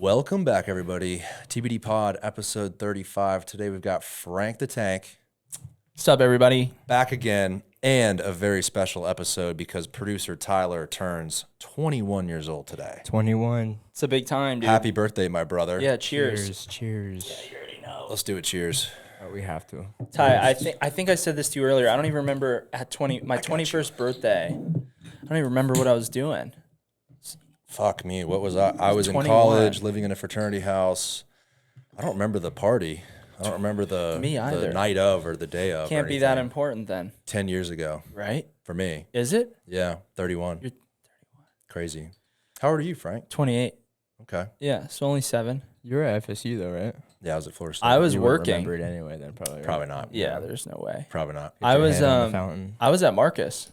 Welcome back, everybody. TBD Pod, episode 35. Today we've got Frank the Tank. What's up, everybody? Back again, and a very special episode because producer Tyler turns 21 years old today. 21. It's a big time, dude. Happy birthday, my brother. Yeah, cheers. Cheers. Yeah, you already know. Let's do it. Cheers. Oh, we have to. Ty, I think I said this to you earlier. I don't even remember my 21st birthday. I don't even remember what I was doing. Fuck me. What was I? I was in 21. college, living in a fraternity house. I don't remember the party. I don't remember the night of or the day of. Can't be that important then. 10 years ago. Right? For me. Is it? Yeah, 31. You're 31. Crazy. How old are you, Frank? 28. Okay. Yeah, so only 7. You were at FSU, though, right? Yeah, I was at Florida State. I was You wouldn't working. remember it anyway, then, probably. Right? Probably not. Yeah, there's no way. Probably not. Hit I your was head on the fountain. I was at Marcus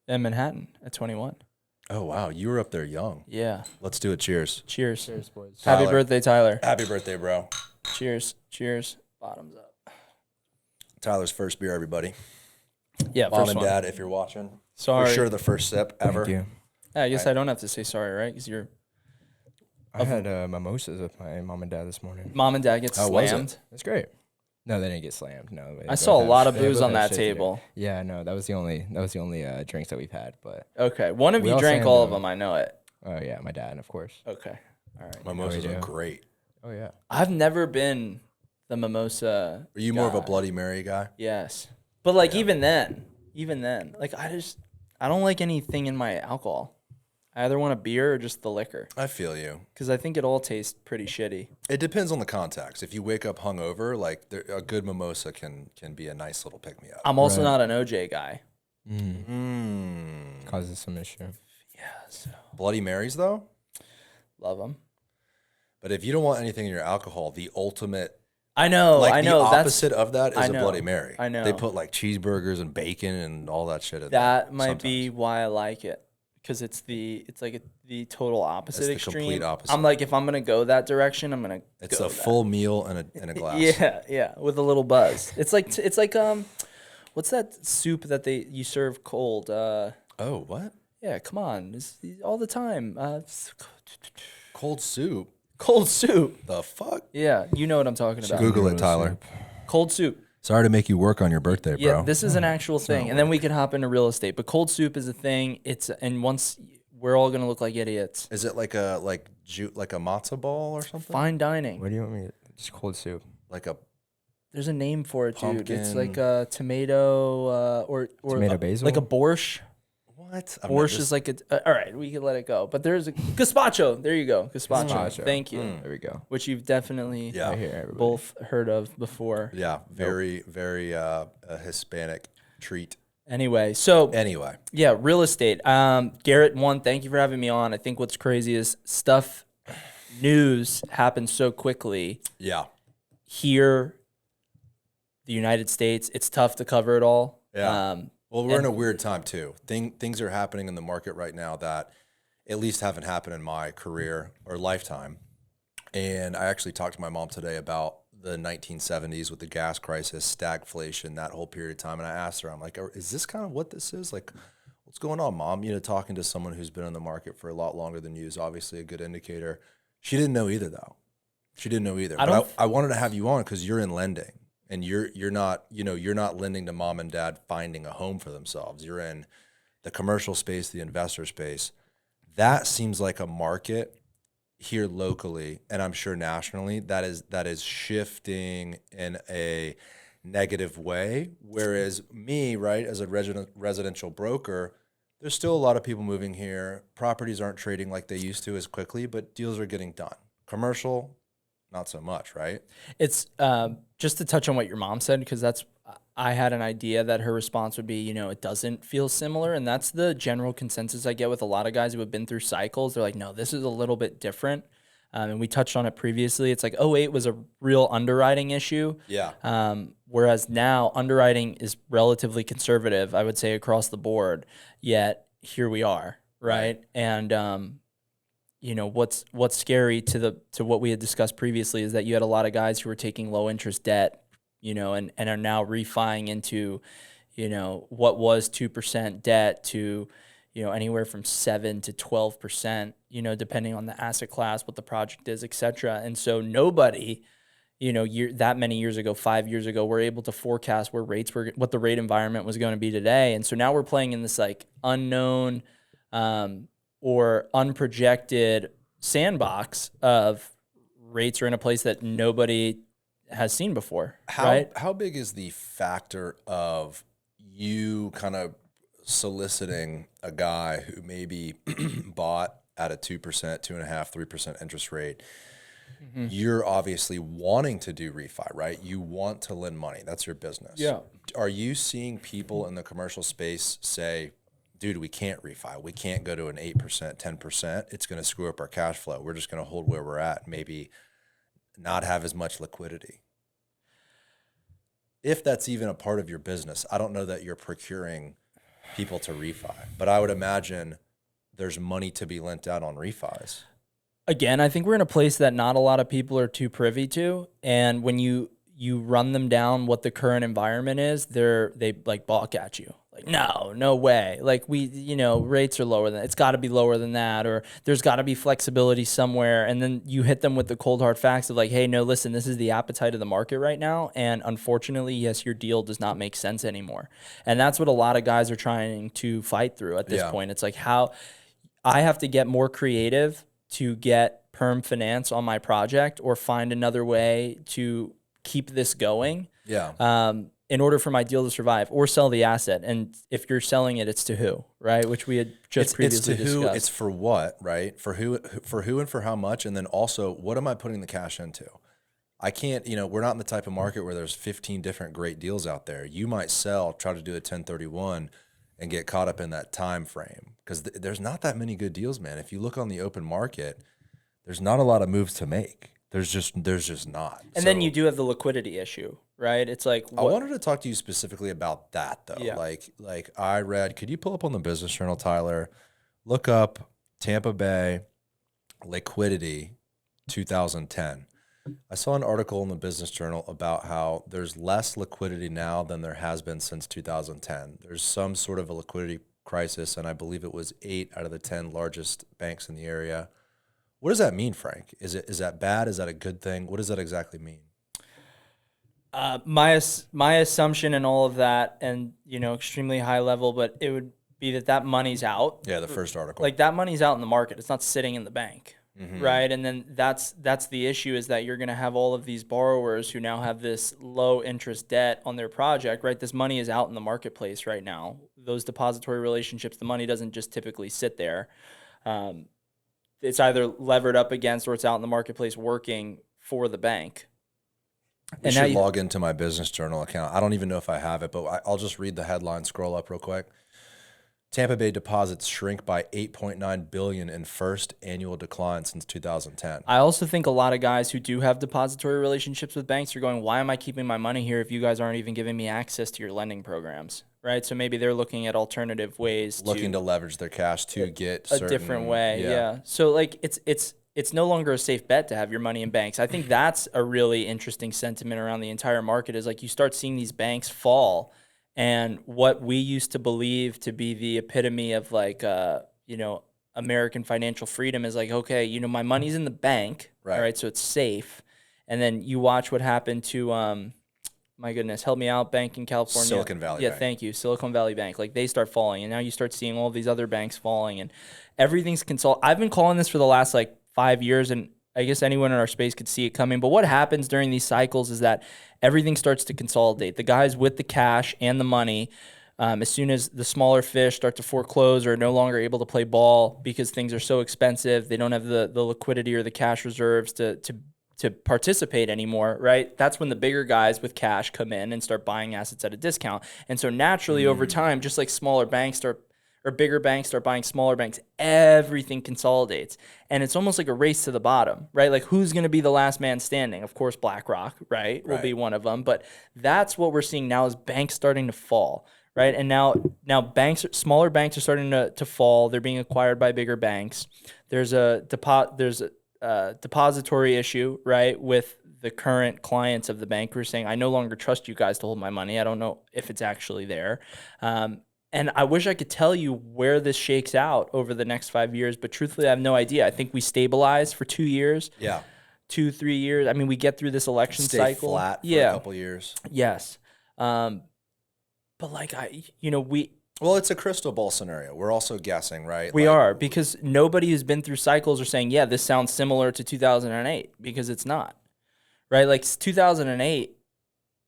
in Manhattan at 21. Oh, wow. You were up there young. Yeah. Let's do it. Cheers. Cheers. Cheers, boys. Happy Tyler. birthday, Tyler. Happy birthday, bro. Cheers. Cheers. Bottoms up. Tyler's first beer, everybody. Yeah, Mom first and one. Dad, if you're watching. Sorry. For sure the first sip ever. Thank you. Yeah, I guess I don't have to say sorry, right? Because your I had mimosas with my mom and dad this morning. mom and dad get How was it? slammed. That's great. No, they didn't get slammed. No, I saw a lot of booze on that shit table. today. Yeah, no, that was the only drinks that we've had. But Okay, one of We you all drank sang, all of though. them. I know it. oh yeah, my dad, of course. Okay, all right. Mimosas we are do. great. Oh yeah. I've never been the mimosa. Are you more of a guy. Bloody Mary guy? Yes, but like even then, like I don't like anything in my alcohol. I either want a beer or just the liquor I feel you. because I think it all tastes pretty shitty. It depends on the context. If you wake up hungover, like a good mimosa can be a nice little pick-me-up. I'm also Right. not an OJ guy. Causes some issue. Yeah, so Bloody Marys, though? love them. But if you don't want anything in your alcohol, the ultimate I know. like I know. the That's opposite of that is I a know, Bloody Mary. I know. They put like cheeseburgers and bacon and all that shit in that there might be sometimes. why I like it. Because it's like the total opposite the extreme. complete opposite. I'm like, if I'm gonna go that direction, I'm gonna. It's go a that. full meal in a glass. Yeah, with a little buzz. It's like what's that soup that you serve cold? Oh, what? Yeah, come on, it's all the time. Cold soup? Cold soup. The fuck? Yeah, you know what I'm talking about. Google it, Noodle Tyler. soup. Cold soup. Sorry to make you work on your birthday, bro. Yeah, this is an actual thing, and then we can hop into real estate. But cold soup is a thing. And once we're all gonna look like idiots. Is it like a matzo ball or something? Fine dining. What do you want me? Just cold soup. Like a There's a name for it, dude. It's Pumpkin. like a tomato or Tomato basil? like a borscht. what? Borscht is like a. All right, we can let it go. But there's a gazpacho. There you go, gazpacho. Gazpacho. Thank you. There we go. Which you've definitely Yeah. Right here, everybody. both heard of before. Yeah, very a Hispanic treat. Anyway, so Anyway, yeah, real estate. Garrett, thank you for having me on. I think what's crazy is news happens so quickly yeah, here, the United States. It's tough to cover it all. Yeah. Well, we're in and- a weird time too. Things are happening in the market right now that at least haven't happened in my career or lifetime. And I actually talked to my mom today about the 1970s with the gas crisis, stagflation, that whole period of time. And I asked her, I'm like, is this kind of what this is? Like, what's going on, Mom? You know, talking to someone who's been in the market for a lot longer than you is obviously a good indicator. She didn't know either, though. She didn't know either. I wanted to have you on because you're in lending. And you're not lending to mom and dad finding a home for themselves. You're in the commercial space, the investor space. That seems like a market here locally, and I'm sure nationally, that is shifting in a negative way. Whereas me, right, as a residential broker, there's still a lot of people moving here. Properties aren't trading like they used to as quickly, but deals are getting done. Commercial, not so much, right? It's just to touch on what your mom said, because I had an idea that her response would be, it doesn't feel similar. And that's the general consensus I get with a lot of guys who have been through cycles. They're like, no, this is a little bit different. And we touched on it previously. It's like '08 was a real underwriting issue. Yeah. Whereas now underwriting is relatively conservative, I would say, across the board. Yet here we are, right? And what's scary to what we had discussed previously is that you had a lot of guys who were taking low interest debt, and are now refining into, what was 2% debt to, anywhere from 7 to 12%, depending on the asset class, what the project is, et cetera. And so nobody, that many years ago, 5 years ago, were able to forecast what the rate environment was going to be today. And so now we're playing in this like unknown or unprojected sandbox of rates are in a place that nobody has seen before, right? How big is the factor of you kind of soliciting a guy who maybe bought at a 2%, 2.5%, 3% interest rate? Mm-hmm. You're obviously wanting to do refi, right? You want to lend money. That's your business. Yeah. Are you seeing people in the commercial space say, dude, we can't refi. We can't go to an 8%, 10%. It's going to screw up our cash flow. We're just going to hold where we're at, maybe not have as much liquidity. If that's even a part of your business, I don't know that you're procuring people to refi, but I would imagine there's money to be lent out on refis. Again, I think we're in a place that not a lot of people are too privy to. And when you run them down what the current environment is, they like balk at you. Like, no way. Like rates are lower than, it's got to be lower than that, or there's got to be flexibility somewhere. And then you hit them with the cold hard facts of like, hey, no, listen, this is the appetite of the market right now. And unfortunately, yes, your deal does not make sense anymore. And that's what a lot of guys are trying to fight through at this point. It's like how I have to get more creative to get perm finance on my project or find another way to keep this going. Yeah. In order for my deal to survive, or sell the asset. And if you're selling it, it's to who, right? Which we had just previously discussed. Who, it's for what, right? For who and for how much? And then also, what am I putting the cash into? I can't, we're not in the type of market where there's 15 different great deals out there. You might try to do a 1031 and get caught up in that time frame because there's not that many good deals, man. If you look on the open market, there's not a lot of moves to make. There's just not. And then you do have the liquidity issue, right? It's like I wanted to talk to you specifically about that though. Yeah. Like I read, could you pull up on the Business Journal, Tyler? Look up Tampa Bay liquidity 2010. I saw an article in the Business Journal about how there's less liquidity now than there has been since 2010. There's some sort of a liquidity crisis, and I believe it was 8 out of the 10 largest banks in the area. What does that mean, Frank? Is that bad? Is that a good thing? What does that exactly mean? My assumption and all of that, and extremely high level, but it would be that money's out. Yeah, the first article. Like that money's out in the market. It's not sitting in the bank, right? And then that's the issue is that you're going to have all of these borrowers who now have this low interest debt on their project, right? This money is out in the marketplace right now. Those depository relationships, the money doesn't just typically sit there. It's either levered up against or it's out in the marketplace working for the bank. We should log into my Business Journal account. I don't even know if I have it, but I'll just read the headline, scroll up real quick. Tampa Bay deposits shrink by $8.9 billion in first annual decline since 2010. I also think a lot of guys who do have depository relationships with banks are going, why am I keeping my money here if you guys aren't even giving me access to your lending programs, right? So maybe they're looking at alternative ways looking to leverage their cash to get a different way. Yeah. So like it's no longer a safe bet to have your money in banks. I think that's a really interesting sentiment around the entire market is like you start seeing these banks fall. And what we used to believe to be the epitome of like, American financial freedom is like, okay, my money's in the bank, right? All right, so it's safe. And then you watch what happened to, my goodness, help me out, bank in California. Silicon Valley Bank. Thank you, Silicon Valley Bank. Like they start falling, and now you start seeing all these other banks falling, and everything's I've been calling this for the last like 5 years, and I guess anyone in our space could see it coming. But what happens during these cycles is that everything starts to consolidate. The guys with the cash and the money, as soon as the smaller fish start to foreclose or are no longer able to play ball because things are so expensive, they don't have the liquidity or the cash reserves to participate anymore, right? That's when the bigger guys with cash come in and start buying assets at a discount. And so naturally over time, just like smaller banks or bigger banks start buying smaller banks, everything consolidates. And it's almost like a race to the bottom, right? Like who's going to be the last man standing? Of course, BlackRock, right, will be one of them. But that's what we're seeing now is banks starting to fall, right? And now smaller banks are starting to fall. They're being acquired by bigger banks. There's a depository issue, right, with the current clients of the bank who are saying, I no longer trust you guys to hold my money. I don't know if it's actually there. And I wish I could tell you where this shakes out over the next 5 years, but truthfully, I have no idea. I think we stabilize for 2 years, Yeah. 2, 3 years. I mean, we get through this election Stay cycle. flat for a couple years. Yes. But like Well, it's a crystal ball scenario. We're also guessing, right? we are, because nobody who's been through cycles are saying, yeah, this sounds similar to 2008, because it's not. Right? Like 2008.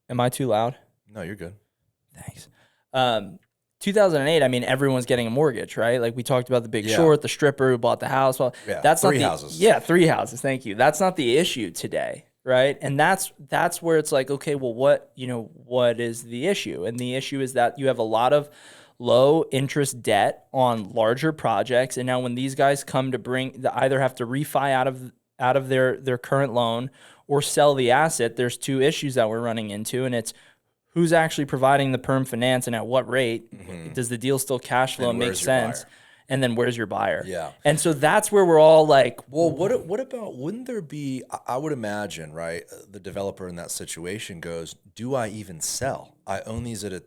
Am I too loud? No, you're good. Thanks. 2008, I mean, everyone's getting a mortgage, right? Like we talked about the Big Yeah. Short, the stripper who bought the house. Well, Yeah, that's three not the, houses. Yeah, 3 houses. Thank you. That's not the issue today, right? And that's where it's like, okay, well, what is the issue? And the issue is that you have a lot of low interest debt on larger projects, and now when these guys come to either have to refi out of their current loan or sell the asset, there's two issues that we're running into, and it's who's actually providing the perm finance and at what rate? Mm-hmm. Does the deal still cash flow and make sense? And then where's your buyer? Yeah. And so that's where we're all like, well, what about, wouldn't there be, I would imagine, right, the developer in that situation goes, do I even sell? I own these at a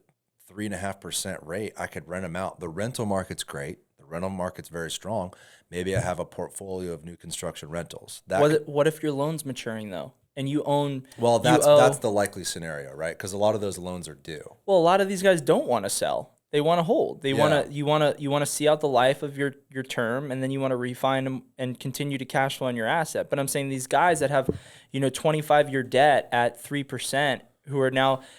3.5% rate. I could rent them out. The rental market's great. The rental market's very strong. Maybe I have a portfolio of new construction rentals. What if your loan's maturing though? And you own. Well, that's the likely scenario, right? Because a lot of those loans are due. Well, a lot of these guys don't want to sell. They want to hold. You want to see out the life of your term, and then you want to refine them and continue to cash flow on your asset. But I'm saying these guys that have 25-year debt at 3%,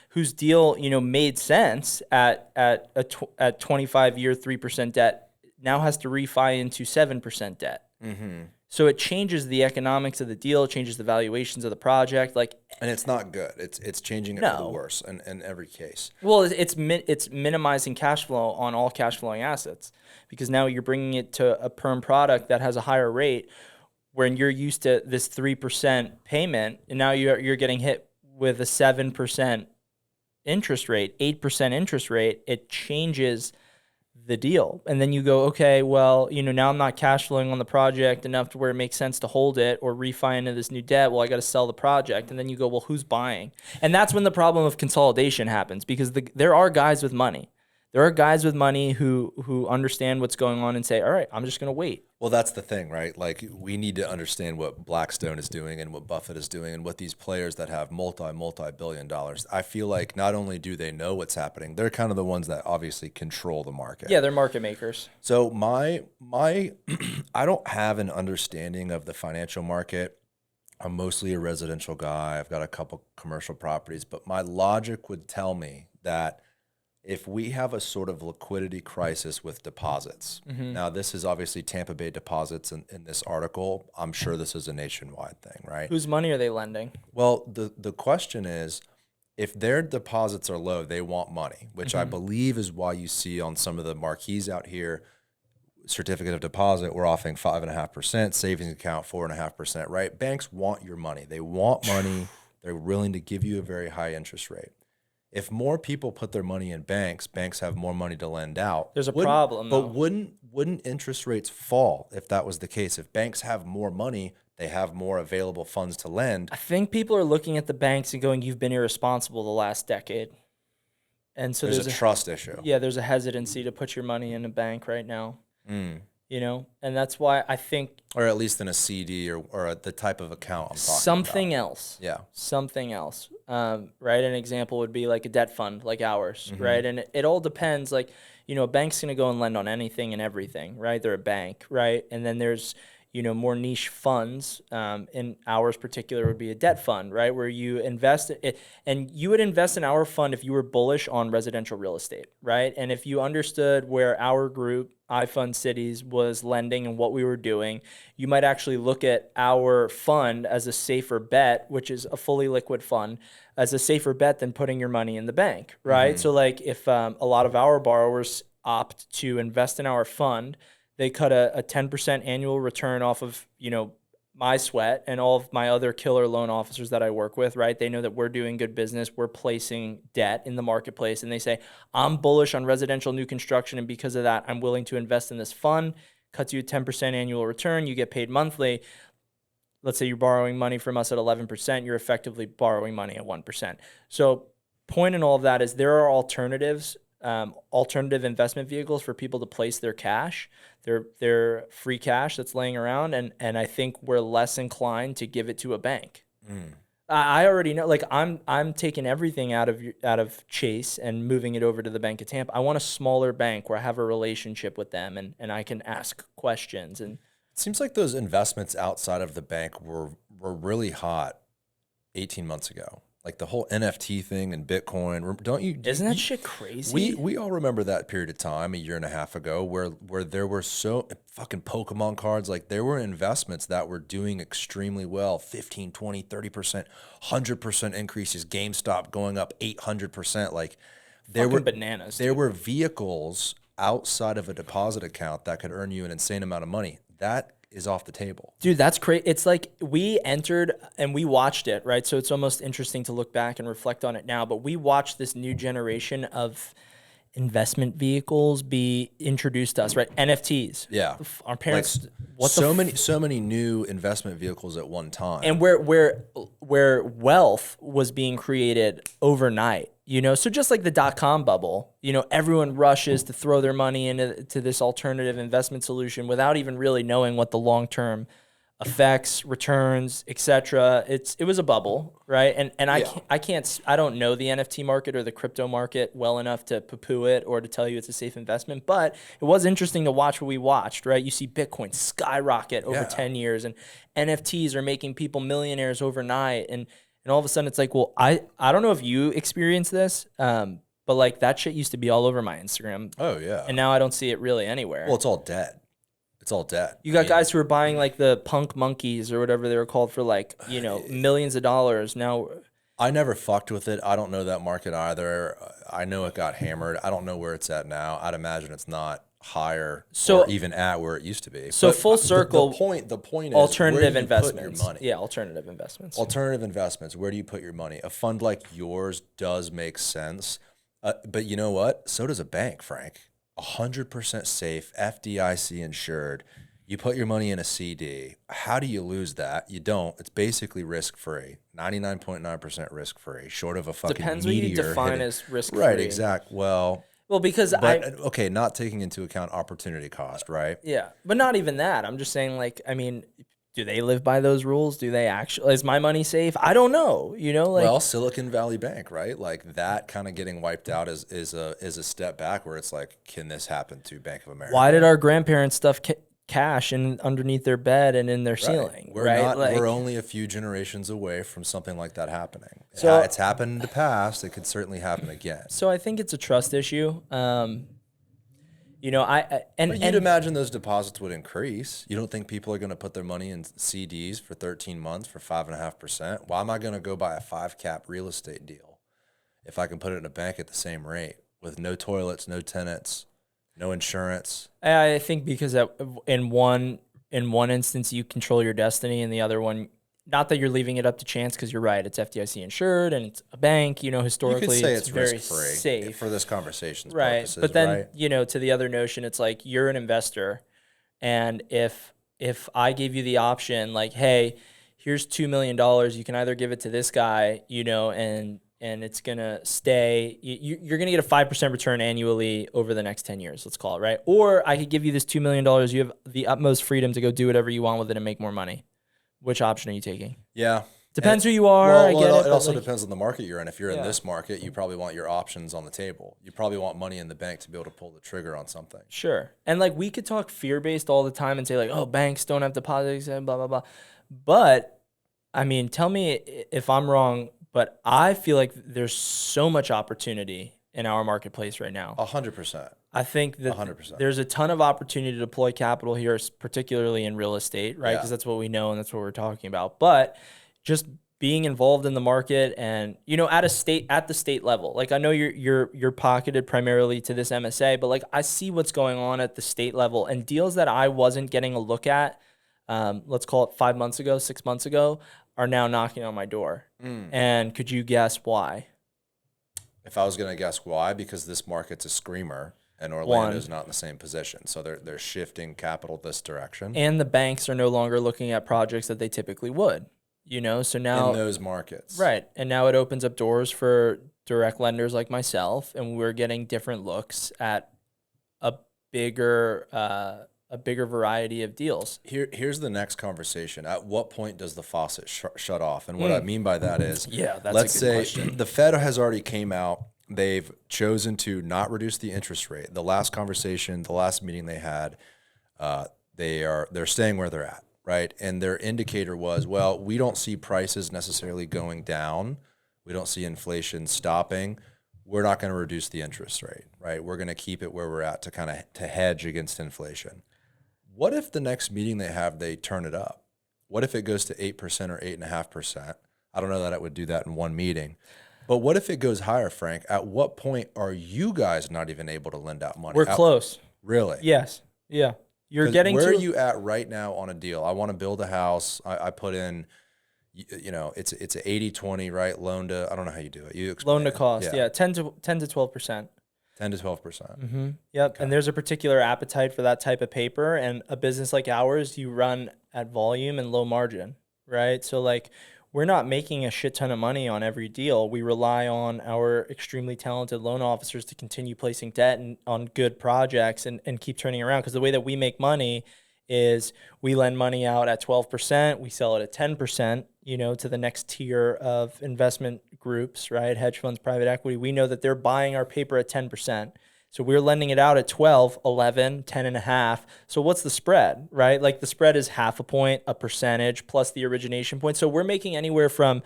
whose deal made sense at 25-year 3% debt, now has to refi into 7% debt. Mm-hmm. So it changes the economics of the deal, it changes the valuations of the project, and it's not good. It's changing it for the worse in every case. Well, it's minimizing cash flow on all cash flowing assets, because now you're bringing it to a perm product that has a higher rate, when you're used to this 3% payment, and now you're getting hit with a 7% interest rate, 8% interest rate. It changes the deal. And then you go, okay, well, now I'm not cash flowing on the project enough to where it makes sense to hold it or refi into this new debt. Well, I got to sell the project. And then you go, well, who's buying? And that's when the problem of consolidation happens, because there are guys with money. There are guys with money who understand what's going on and say, all right, I'm just going to wait. Well, that's the thing, right? Like, we need to understand what Blackstone is doing and what Buffett is doing and what these players that have multi-billion dollars. I feel like not only do they know what's happening, they're kind of the ones that obviously control the market. Yeah, they're market makers. So my I don't have an understanding of the financial market. I'm mostly a residential guy. I've got a couple commercial properties, but my logic would tell me that if we have a sort of liquidity crisis with deposits, now this is obviously Tampa Bay deposits in this article. I'm sure this is a nationwide thing, right? Whose money are they lending? Well, the question is, if their deposits are low, they want money, which I believe is why you see on some of the marquees out here, certificate of deposit, we're offering 5.5%, savings account 4.5%, right? Banks want your money. They want money. They're willing to give you a very high interest rate. If more people put their money in banks have more money to lend out. There's a problem, though. But wouldn't interest rates fall if that was the case? If banks have more money, they have more available funds to lend. I think people are looking at the banks and going, you've been irresponsible the last decade. And so there's a trust issue. Yeah, there's a hesitancy to put your money in a bank right now. And that's why I think, or at least in a CD or the type of account I'm talking something about. else. Yeah. Something else. Right. An example would be like a debt fund like ours. Right. And it all depends. Like, a bank's going to go and lend on anything and everything. Right. They're a bank. Right. And then there's, more niche funds. In ours particular would be a debt fund, right? Where you invest it, and you would invest in our fund if you were bullish on residential real estate, right? And if you understood where our group, iFundCities, was lending and what we were doing, you might actually look at our fund as a safer bet, which is a fully liquid fund, as a safer bet than putting your money in the bank, right? So like if a lot of our borrowers opt to invest in our fund, they cut a 10% annual return off of, my sweat and all of my other killer loan officers that I work with, right? They know that we're doing good business. We're placing debt in the marketplace. And they say, I'm bullish on residential new construction. And because of that, I'm willing to invest in this fund. Cuts you a 10% annual return. You get paid monthly. Let's say you're borrowing money from us at 11%. You're effectively borrowing money at 1%. So point in all of that is there are alternatives alternative investment vehicles for people to place their cash, their free cash that's laying around, and I think we're less inclined to give it to a bank. I already know, like I'm taking everything out of Chase and moving it over to the Bank of Tampa. I want a smaller bank where I have a relationship with them and I can ask questions. And It seems like those investments outside of the bank were really hot 18 months ago. Like the whole NFT thing and Bitcoin. Don't you? isn't that shit crazy? We all remember that period of time a year and a half ago where there were so fucking Pokemon cards. Like there were investments that were doing extremely well, 15, 20, 30%, 100% increases, GameStop going up 800%. Like there were bananas. There were vehicles outside of a deposit account that could earn you an insane amount of money. That is off the table. Dude, that's crazy. It's like we entered and we watched it, right? So it's almost interesting to look back and reflect on it now. But we watched this new generation of investment vehicles be introduced to us, right? NFTs. Yeah. Our parents, Like, what so many new investment vehicles at one time. and where wealth was being created overnight, you know? So just like the dot-com bubble, you know, everyone rushes to throw their money into this alternative investment solution without even really knowing what the long-term effects, returns, etc. It was a bubble, right? And I don't know the NFT market or the crypto market well enough to poo-poo it or to tell you it's a safe investment, but it was interesting to watch what we watched, right? You see Bitcoin skyrocket over 10 years and NFTs are making people millionaires overnight and all of a sudden it's like, well, I don't know if you experienced this, but like that shit used to be all over my Instagram. Oh yeah. And now I don't see it really anywhere. Well, it's all dead. It's all dead. You got guys who are buying like the punk monkeys or whatever they were called for like, you know, millions of dollars. Now, I never fucked with it. I don't know that market either. I know it got hammered. I don't know where it's at now. I'd imagine it's not higher or even at where it used to be. So But full circle. The point is Alternative where do you put investments. your money? Yeah, alternative investments. Alternative investments. Where do you put your money? A fund like yours does make sense, but you know what? So does a bank, Frank. 100% safe, FDIC insured. You put your money in a CD. How do you lose that? You don't. It's basically risk-free. 99.9% risk-free, short of a fucking Depends what you meteor define hitting. as risk-free. Right, exact. Well, because okay, not taking into account opportunity cost, right? yeah, but not even that. I'm just saying, like, I mean, do they live by those rules? Do they actually? Is my money safe? I don't know. You know, like, Well, Silicon Valley Bank, right? Like that kind of getting wiped out is a step back where it's like, can this happen to Bank of America? why did our grandparents stuff cash in underneath their bed and in their ceiling? We're right? not. Like, We're only a few generations away from something like that happening. So- It's happened in the past. It could certainly happen again. so I think it's a trust issue. You know, But you'd imagine those deposits would increase. You don't think people are going to put their money in CDs for 13 months for 5.5%? Why am I going to go buy a 5 cap real estate deal if I can put it in a bank at the same rate with no toilets, no tenants, no insurance? I think because in one instance you control your destiny, and the other one, not that you're leaving it up to chance, because you're right, it's FDIC insured and it's a bank. You know, You historically, could say it's it's very risk-free safe, for this conversation's right? purposes, But then right? you know, to the other notion, it's like you're an investor, and if I gave you the option, like, hey, here's $2 million, you can either give it to this guy, you know, and it's gonna stay. You're gonna get a 5% return annually over the next 10 years. Let's call it, right? Or I could give you this $2 million. You have the utmost freedom to go do whatever you want with it and make more money. Which option are you taking? Yeah. Depends who you are. Well, I get it but also like, depends on the market you're in. If you're in Yeah. this market, you probably want your options on the table. You probably want money in the bank to be able to pull the trigger on something. Sure. And like we could talk fear-based all the time and say like, oh, banks don't have deposits and blah, blah, blah. But I mean, tell me if I'm wrong, but I feel like there's so much opportunity in our marketplace right now. 100%. I think that 100%. there's a ton of opportunity to deploy capital here, particularly in real estate, right? Yeah. Because that's what we know and that's what we're talking about. But just being involved in the market and, you know, at the state level, like I know you're pocketed primarily to this MSA, but like I see what's going on at the state level and deals that I wasn't getting a look at, let's call it 5 months ago, 6 months ago, are now knocking on my door. And could you guess why? If I was going to guess why, because this market's a screamer and Orlando's not in the same position. So they're shifting capital this direction. And the banks are no longer looking at projects that they typically would. So in now, those markets. right. And now it opens up doors for direct lenders like myself, and we're getting different looks at a bigger, a bigger variety of deals. Here's the next conversation. At what point does the faucet shut off? And what I mean by that is, Yeah, that's let's a good say question. the Fed has already came out. They've chosen to not reduce the interest rate. The last conversation, the last meeting they had, they're staying where they're at, right? And their indicator was, well, we don't see prices necessarily going down. We don't see inflation stopping. We're not going to reduce the interest rate, right? We're going to keep it where we're at to kind of to hedge against inflation. What if the next meeting they have, they turn it up? What if it goes to 8% or 8.5%? I don't know that it would do that in one meeting. But what if it goes higher, Frank? At what point are you guys not even able to lend out money? We're close. Really? Yes. Yeah. You're 'Cause getting where to are you at right now on a deal? I want to build a house. I put in, it's an 80-20, right? Loan to, I don't know how you do it. You explain loan to it. cost. Yeah. 10 to 12%. 10 to 12%. Mm-hmm. Yep. Okay. And there's a particular appetite for that type of paper. And a business like ours, you run at volume and low margin, right? So like we're not making a shit ton of money on every deal. We rely on our extremely talented loan officers to continue placing debt on good projects and keep turning around. Because the way that we make money is we lend money out at 12%, we sell it at 10%, to the next tier of investment groups, right? Hedge funds, private equity. We know that they're buying our paper at 10%. So we're lending it out at 12, 11, 10 and a half. So what's the spread, right? Like the spread is half a point, a percentage plus the origination point. So we're making anywhere from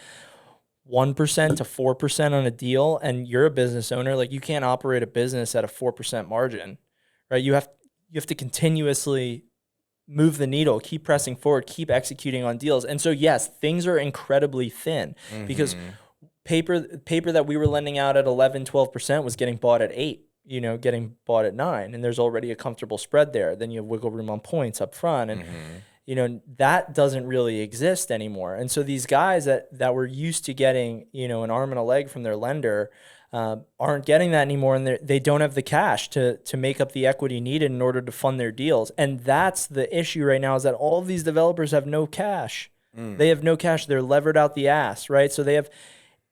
1% to 4% on a deal. And you're a business owner. Like you can't operate a business at a 4% margin, right? You have to continuously move the needle, keep pressing forward, keep executing on deals. And so, yes, things are incredibly thin because paper that we were lending out at 11, 12% was getting bought at 8, getting bought at 9. And there's already a comfortable spread there. Then you have wiggle room on points up front. And, that doesn't really exist anymore. And so these guys that were used to getting, an arm and a leg from their lender, aren't getting that anymore, and they don't have the cash to make up the equity needed in order to fund their deals. And that's the issue right now, is that all of these developers have no cash. They have no cash. They're levered out the ass, right? So they have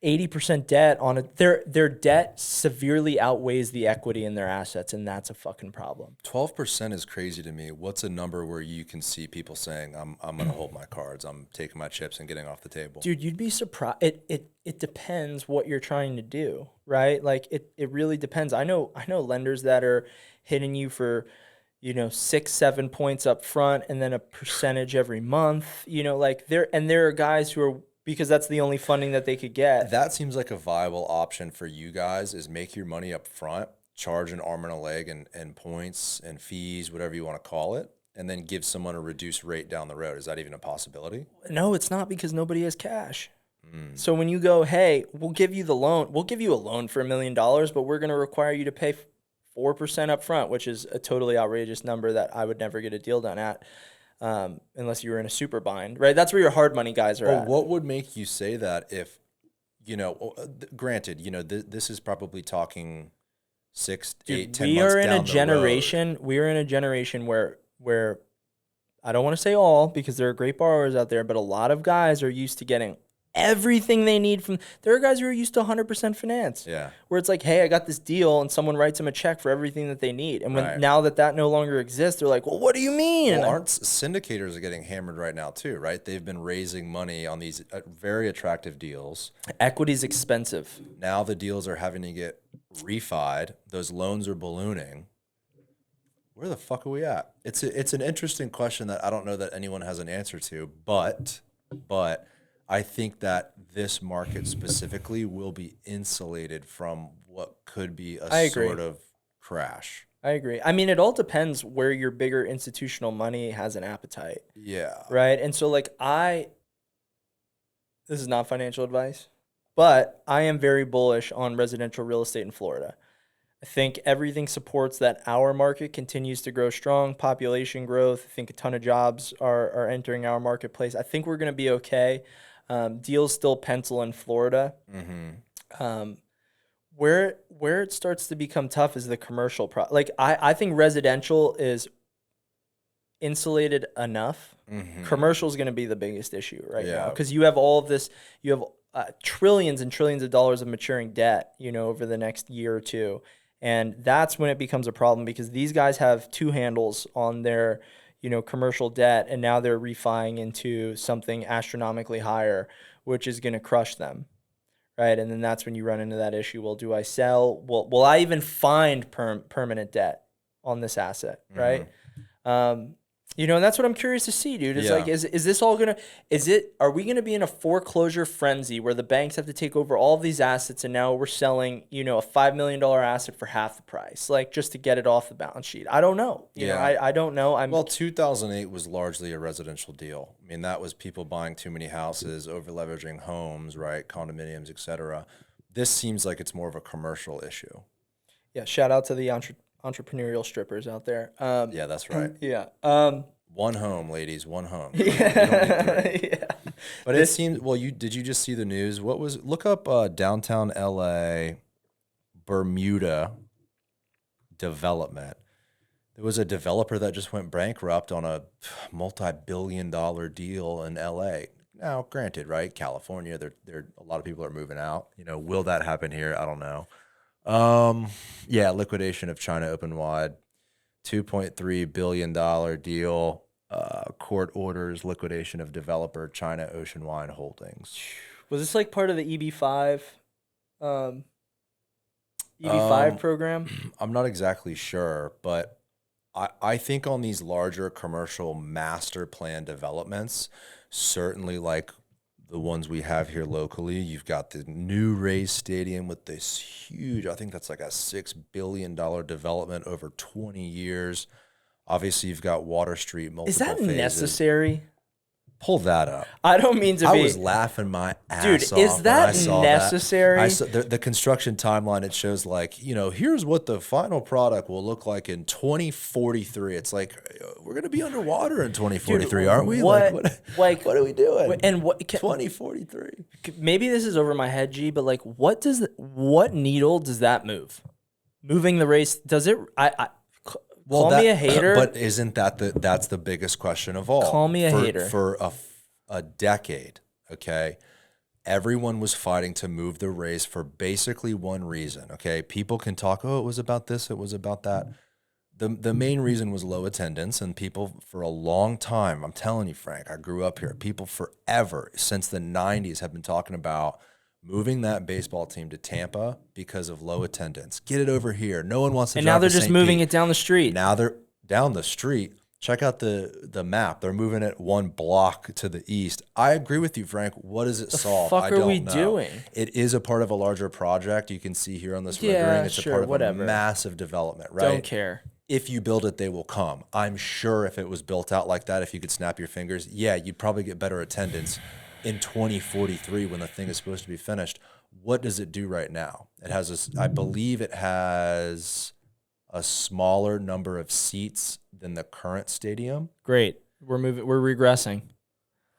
80% debt on it. Their debt severely outweighs the equity in their assets, and that's a fucking problem. 12% is crazy to me. What's a number where you can see people saying, I'm going to hold my cards, I'm taking my chips and getting off the table? Dude, you'd be surprised. It depends what you're trying to do, right? Like it really depends. I know lenders that are hitting you for 6, 7 points up front and then a percentage every month. Like there are guys who are, because that's the only funding that they could get. That seems like a viable option for you guys, is make your money up front, charge an arm and a leg and points and fees, whatever you want to call it, and then give someone a reduced rate down the road. Is that even a possibility? No, it's not, because nobody has cash. So when you go, hey, we'll give you the loan. We'll give you a loan for $1 million, but we're going to require you to pay 4% up front, which is a totally outrageous number that I would never get a deal done at. Unless you were in a super bind, right? That's where your hard money guys are at. What would make you say that if, granted, this is probably talking 6, 8, 10 months down the road. We are in a generation where I don't want to say all, because there are great borrowers out there, but a lot of guys are used to getting everything they need from. There are guys who are used to 100% finance. Yeah. Where it's like, hey, I got this deal, and someone writes them a check for everything that they need. And now that no longer exists, they're like, well, what do you mean? Well, aren't syndicators are getting hammered right now too, right? They've been raising money on these very attractive deals. Equity's expensive. Now the deals are having to get refied. Those loans are ballooning. Where the fuck are we at? It's an interesting question that I don't know that anyone has an answer to, but I think that this market specifically will be insulated from what could be a sort of crash. I agree. I mean, it all depends where your bigger institutional money has an appetite. Yeah. Right? And so like this is not financial advice, but I am very bullish on residential real estate in Florida. I think everything supports that our market continues to grow strong, population growth. I think a ton of jobs are entering our marketplace. I think we're going to be okay. Deals still pencil in Florida. Where it starts to become tough is the commercial like I think residential is insulated enough. Commercial is going to be the biggest issue right Yeah. now because you have all of this. You have trillions and trillions of dollars of maturing debt, over the next year or two, and that's when it becomes a problem because these guys have two handles on their, commercial debt, and now they're refining into something astronomically higher, which is going to crush them. Right. And then that's when you run into that issue. Well, do I sell? Will I even find permanent debt on this asset? Right. And that's what I'm curious to see, dude. Is Yeah. like, is this all are we gonna be in a foreclosure frenzy where the banks have to take over all of these assets and now we're selling, a $5 million asset for half the price, like just to get it off the balance sheet? I don't know. I don't know. Well, 2008 was largely a residential deal. I mean, that was people buying too many houses, over leveraging homes, right? Condominiums, etc. This seems like it's more of a commercial issue. Yeah. Shout out to the entrepreneurial strippers out there. Yeah, that's right. Yeah. One home, ladies, one home. Yeah. You don't need three. Yeah. But it seems, well, did you just see the news? Look up downtown LA, Bermuda development. There was a developer that just went bankrupt on a multi-billion-dollar deal in LA. Now, granted, right? California, a lot of people are moving out. Will that happen here? I don't know. Yeah, liquidation of China Open Wide, $2.3 billion deal. Court orders liquidation of developer China Ocean Wine Holdings. Was this like part of the EB5 EB5 program? I'm not exactly sure, but I think on these larger commercial master plan developments, certainly like the ones we have here locally, you've got the new Rays Stadium with this huge, I think that's like a $6 billion development over 20 years. Obviously, you've got Water Street, multiple Is that phases. Necessary? Pull that up. I don't mean to be. I was laughing my ass Dude, off is when that I saw necessary? That. I saw the construction timeline. It shows like, here's what the final product will look like in 2043. It's like, we're going to be underwater in 2043, Dude, aren't we? what are we doing? And 2043. Maybe this is over my head, G, but like, what needle does that move? Moving the race, does it? Call me a hater. But isn't that's the biggest question of all? Call me a hater. For a decade, okay? Everyone was fighting to move the race for basically one reason, okay? People can talk, it was about this, it was about that. The main reason was low attendance, and people for a long time, I'm telling you, Frank, I grew up here, people forever, since the 90s, have been talking about moving that baseball team to Tampa because of low attendance. Get it over here. No one wants to. And drive now they're to just St. moving Pete. it down the street. Now they're down the street. Check out the map. They're moving it one block to the east. I agree with you, Frank. What does it solve? Fuck I are don't we know. doing? It is a part of a larger project. You can see here on this Yeah, rendering. It's sure, a part of whatever. a massive development, right? Don't care. If you build it, they will come. I'm sure if it was built out like that, if you could snap your fingers, yeah, you'd probably get better attendance in 2043 when the thing is supposed to be finished. What does it do right now? It has I believe it has a smaller number of seats than the current stadium. Great. We're regressing.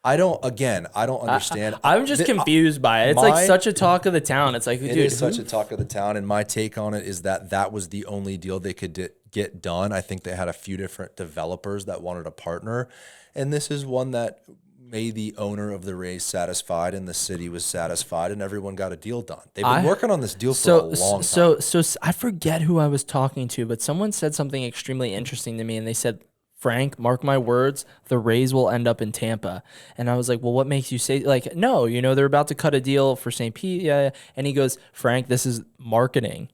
I don't understand. I'm just confused by it. It's like such a talk of the town. It's like, it dude, is such a talk of the town. And my take on it is that was the only deal they could get done. I think they had a few different developers that wanted to partner. And this is one that made the owner of the Rays satisfied and the city was satisfied and everyone got a deal done. They've been working on this deal for a long time. So I forget who I was talking to, but someone said something extremely interesting to me, and they said, Frank, mark my words, the Rays will end up in Tampa. And I was like, well, what makes you say, like, no, they're about to cut a deal for St. Pete. Yeah. And he goes, Frank, this is marketing.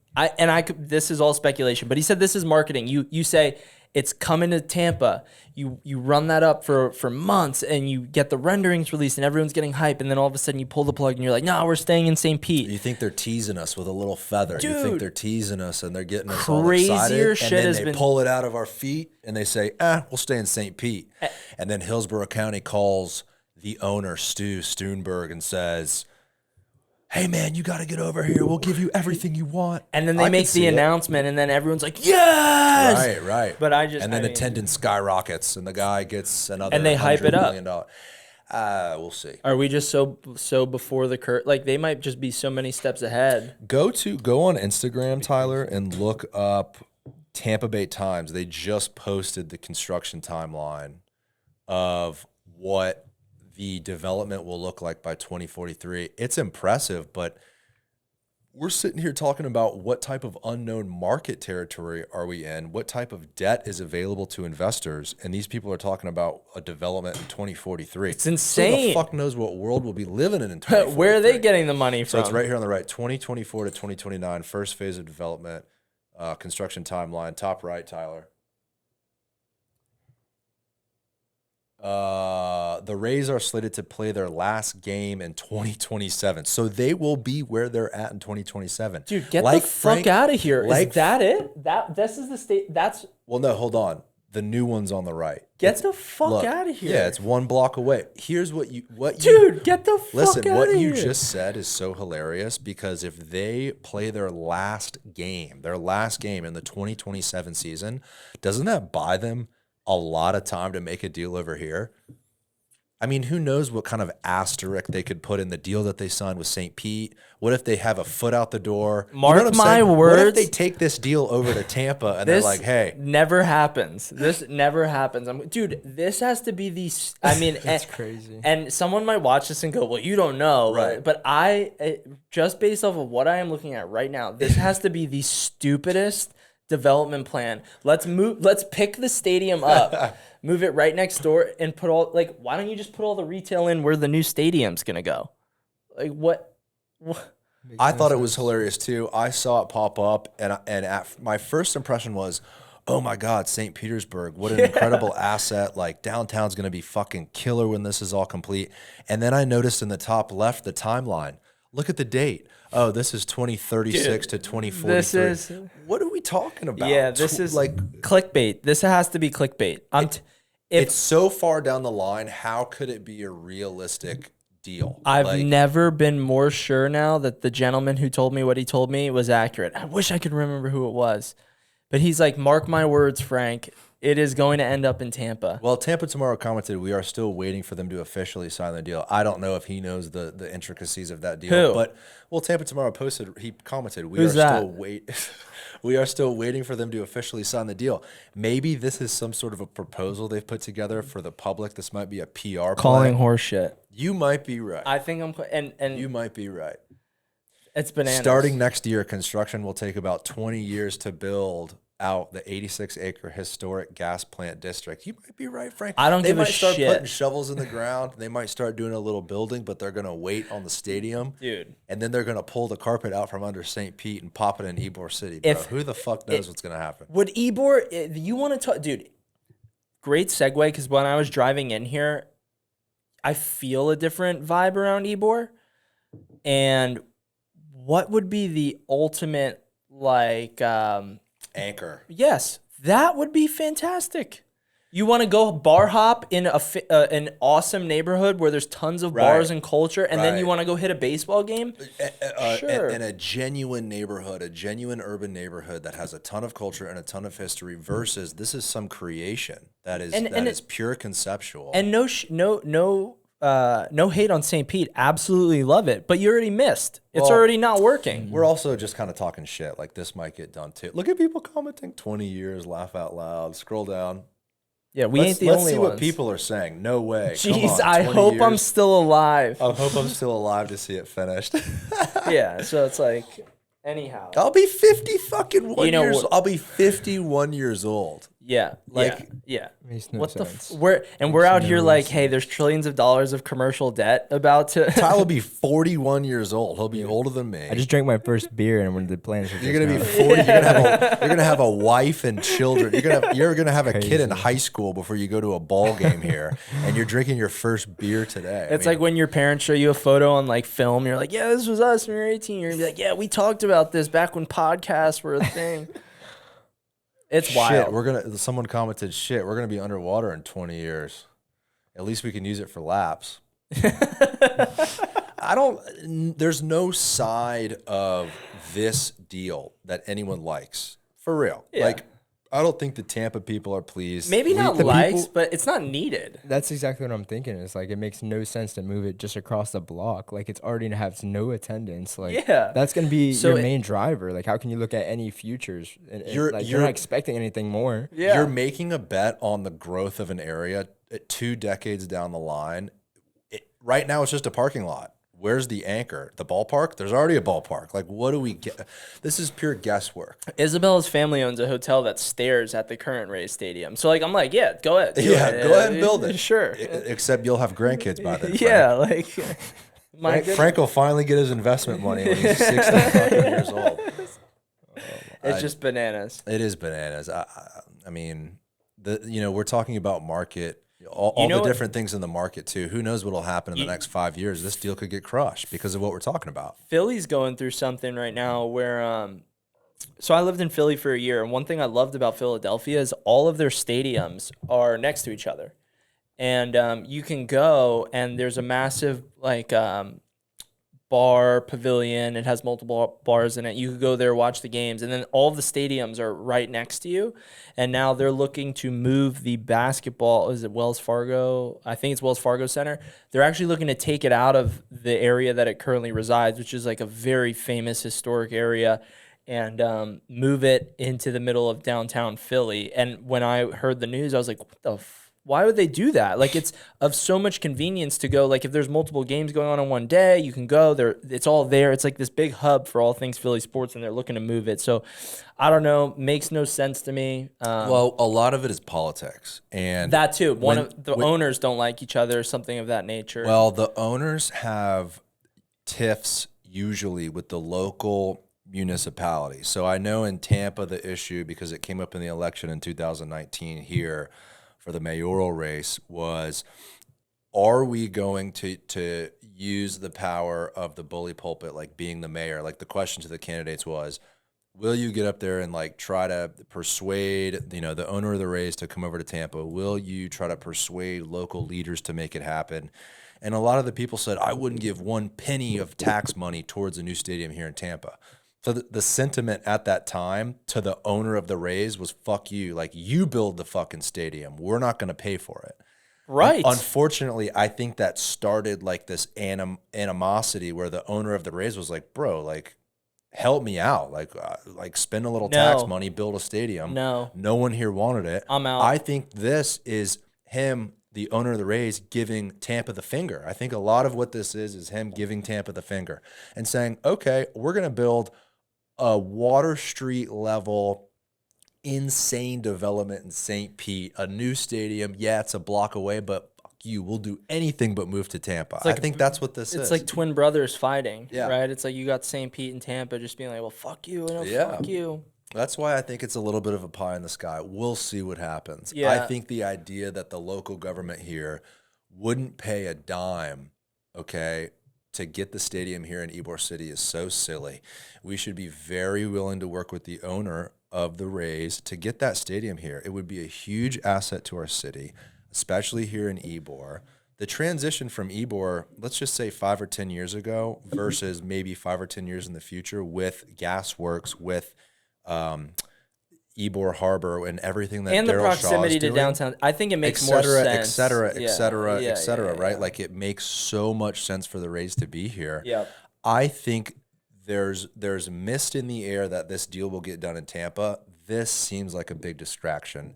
This is all speculation, but he said, this is marketing. You say it's coming to Tampa. You run that up for months and you get the renderings released and everyone's getting hype. And then all of a sudden you pull the plug and you're like, no, we're staying in St. Pete. You think they're teasing us with a little feather. Dude, you think they're teasing us and they're getting us all crazier excited. shit And has then they been pull it out of our feet and they say, we'll stay in St. Pete. And then Hillsborough County calls the owner, Stu Stoonberg, and says, hey, man, you got to get over here. We'll give you everything you want. And then they make the announcement, and then everyone's like, yes! Right. But attendance skyrockets, and the guy gets another and they hype it up. $100 million. We'll see. Are we just so before the curve? Like, they might just be so many steps ahead. Go on Instagram, Tyler, and look up Tampa Bay Times, they just posted the construction timeline of what the development will look like by 2043. It's impressive, but we're sitting here talking about what type of unknown market territory are we in, what type of debt is available to investors, and these people are talking about a development in 2043. It's insane. Who the fuck knows what world we'll be living in 2043? Where are they getting the money So from? it's right here on the right, 2024 to 2029, first phase of development, construction timeline, top right, Tyler. The Rays are slated to play their last game in 2027. So they will be where they're at in 2027. Dude, get the fuck out of here. Is that it? This is the state. Well, no, hold on. The new one's on the right. Get the fuck out of here. Yeah, it's one block away. Here's Dude, get the fuck out of here. Listen, what you just said is so hilarious because if they play their last game in the 2027 season, doesn't that buy them a lot of time to make a deal over here? I mean, who knows what kind of asterisk they could put in the deal that they signed with St. Pete? What if they have a foot out the door? Mark my words. What if they take this deal over to Tampa and they're like, hey. Never happens. This never happens. Dude, this has to be the, I mean. That's crazy. And someone might watch this and go, well, you don't know. Right. But just based off of what I am looking at right now, this has to be the stupidest development plan. Let's pick the stadium up, move it right next door, and put why don't you just put all the retail in where the new stadium's gonna go? Like what? I thought it was hilarious too. I saw it pop up, and my first impression was, oh my God, St. Petersburg, what an incredible asset. Like downtown's gonna be fucking killer when this is all complete. And then I noticed in the top left the timeline. Look at the date. Oh, this is 2036 to 2043. This is, what are we talking about? Yeah, this is like clickbait. This has to be clickbait. It's so far down the line. How could it be a realistic deal? I've never been more sure now that the gentleman who told me what he told me was accurate. I wish I could remember who it was, but he's like, mark my words, Frank. It is going to end up in Tampa. Well, Tampa Tomorrow commented, we are still waiting for them to officially sign the deal. I don't know if he knows the intricacies of that deal. Who? But, well, Tampa Tomorrow he commented, Who's that? We are still waiting for them to officially sign the deal. Maybe this is some sort of a proposal they've put together for the public. This might be a PR Calling play. horseshit. You might be right. I think and you might be right. It's bananas. Starting next year, construction will take about 20 years to build out the 86-acre historic gas plant district. You might be right, Frank. I don't give a shit. They might start putting shit. shovels in the ground. They might start doing a little building, but they're going to wait on the stadium. Dude. And then they're going to pull the carpet out from under St. Pete and pop it in Ybor City, bro. Who the fuck knows what's going to happen? Would Ybor, you want to talk, dude, great segue, because when I was driving in here, I feel a different vibe around Ybor. And what would be the ultimate, Anchor. Yes, that would be fantastic. You want to go bar hop in an awesome neighborhood where there's tons of bars and culture, and then you want to go hit a baseball game? Sure. And a genuine neighborhood, a genuine urban neighborhood that has a ton of culture and a ton of history versus this is some creation that is pure conceptual. And no hate on St. Pete. Absolutely love it. But you already missed. It's already not working. We're also just kind of talking shit. Like this might get done too. Look at people commenting 20 years, laugh out loud, scroll down. Yeah, let's see ones. What people are saying. No way. Jeez, I hope I'm still alive. I hope I'm still alive to see it finished. Yeah, so it's like, anyhow. I'll be 51 years. I'll be 51 years old. Yeah, yeah. Makes no What sense. We're out here like, hey, there's trillions of dollars of commercial debt about to. Tyler will be 41 years old. He'll be older than me. I just drank my first beer, and when the plans are you're gonna be 40. You're gonna have a wife and children. You're gonna have a kid in high school before you go to a ball game here, and you're drinking your first beer today. It's like when your parents show you a photo on like film. You're like, yeah, this was us when we were 18. You're gonna be like, yeah, we talked about this back when podcasts were a thing. It's wild. Someone commented, shit, we're gonna be underwater in 20 years. At least we can use it for laps. There's no side of this deal that anyone likes. For real. Yeah. I don't think the Tampa people are pleased. Maybe not the likes, people- but it's not needed. That's exactly what I'm thinking. It's like it makes no sense to move it just across the block. Like it's already gonna have no attendance. Like Yeah. that's gonna be So your it- main driver. Like how can you look at any futures? You're- Like you're- you're not expecting anything more. Yeah. You're making a bet on the growth of an area 2 decades down the line. Right now, it's just a parking lot. Where's the anchor? The ballpark? There's already a ballpark. Like, what do we get? This is pure guesswork. Isabella's family owns a hotel that stares at the current Rays stadium. So like I'm like, yeah, go ahead. Go ahead and build it. Sure. Except you'll have grandkids by then. Yeah, like my Frank will finally get his investment money when he's 60 fucking years old. it's just bananas. It is bananas. I mean, we're talking about market, all know the what- different things in the market too. Who knows what'll happen in the next 5 years? This deal could get crushed because of what we're talking about. Philly's going through something right now where so I lived in Philly for a year, and one thing I loved about Philadelphia is all of their stadiums are next to each other. And you can go, and there's a massive bar pavilion. It has multiple bars in it. You could go there, watch the games, and then all the stadiums are right next to you. And now they're looking to move the basketball. Is it Wells Fargo? I think it's Wells Fargo Center. They're actually looking to take it out of the area that it currently resides, which is like a very famous historic area, and move it into the middle of downtown Philly. And when I heard the news, I was like, what the why would they do that? Like, it's of so much convenience to go. Like, if there's multiple games going on in one day, you can go there. It's all there. It's like this big hub for all things Philly sports, and they're looking to move it. So, I don't know. Makes no sense to me. Well, a lot of it is politics, and that too. One of the owners don't like each other, something of that nature. well, the owners have tiffs usually with the local municipality. So I know in Tampa the issue, because it came up in the election in 2019 here for the mayoral race, was, are we going to use the power of the bully pulpit, like being the mayor? Like, the question to the candidates was, will you get up there and like try to persuade, the owner of the Rays to come over to Tampa? Will you try to persuade local leaders to make it happen? And a lot of the people said, I wouldn't give one penny of tax money towards a new stadium here in Tampa. So the sentiment at that time to the owner of the Rays was, fuck you. Like, you build the fucking stadium. We're not going to pay for it. right. Unfortunately, I think that started like this animosity where the owner of the Rays was like, bro, like, help me out. Like spend a little tax No. money, build a stadium. No. No one here wanted it. I'm out. I think this is him, the owner of the Rays, giving Tampa the finger. I think a lot of what this is him giving Tampa the finger and saying, okay, we're going to build a Water Street level insane development in St. Pete, a new stadium. Yeah, it's a block away, but fuck you, we'll do anything but move to Tampa. like I think that's what this is. It's like twin brothers fighting, Yeah. right? It's like you got St. Pete and Tampa just being like, well, fuck you, Yeah. fuck you. That's why I think it's a little bit of a pie in the sky. We'll see what happens. Yeah. I think the idea that the local government here wouldn't pay a dime, okay, to get the stadium here in Ybor City is so silly. We should be very willing to work with the owner of the Rays to get that stadium here. It would be a huge asset to our city, especially here in Ybor. The transition from Ybor, let's just say 5 or 10 years ago versus maybe 5 or 10 years in the future, with gas works, with Ybor Harbor and everything that And the Daryl proximity Shaw's to doing, downtown, I think it makes et more cetera, sense. et cetera, et Yeah, cetera, yeah, et cetera, yeah, right? yeah. Like, it makes so much sense for the Rays to be here. Yeah. I think there's mist in the air that this deal will get done in Tampa. This seems like a big distraction.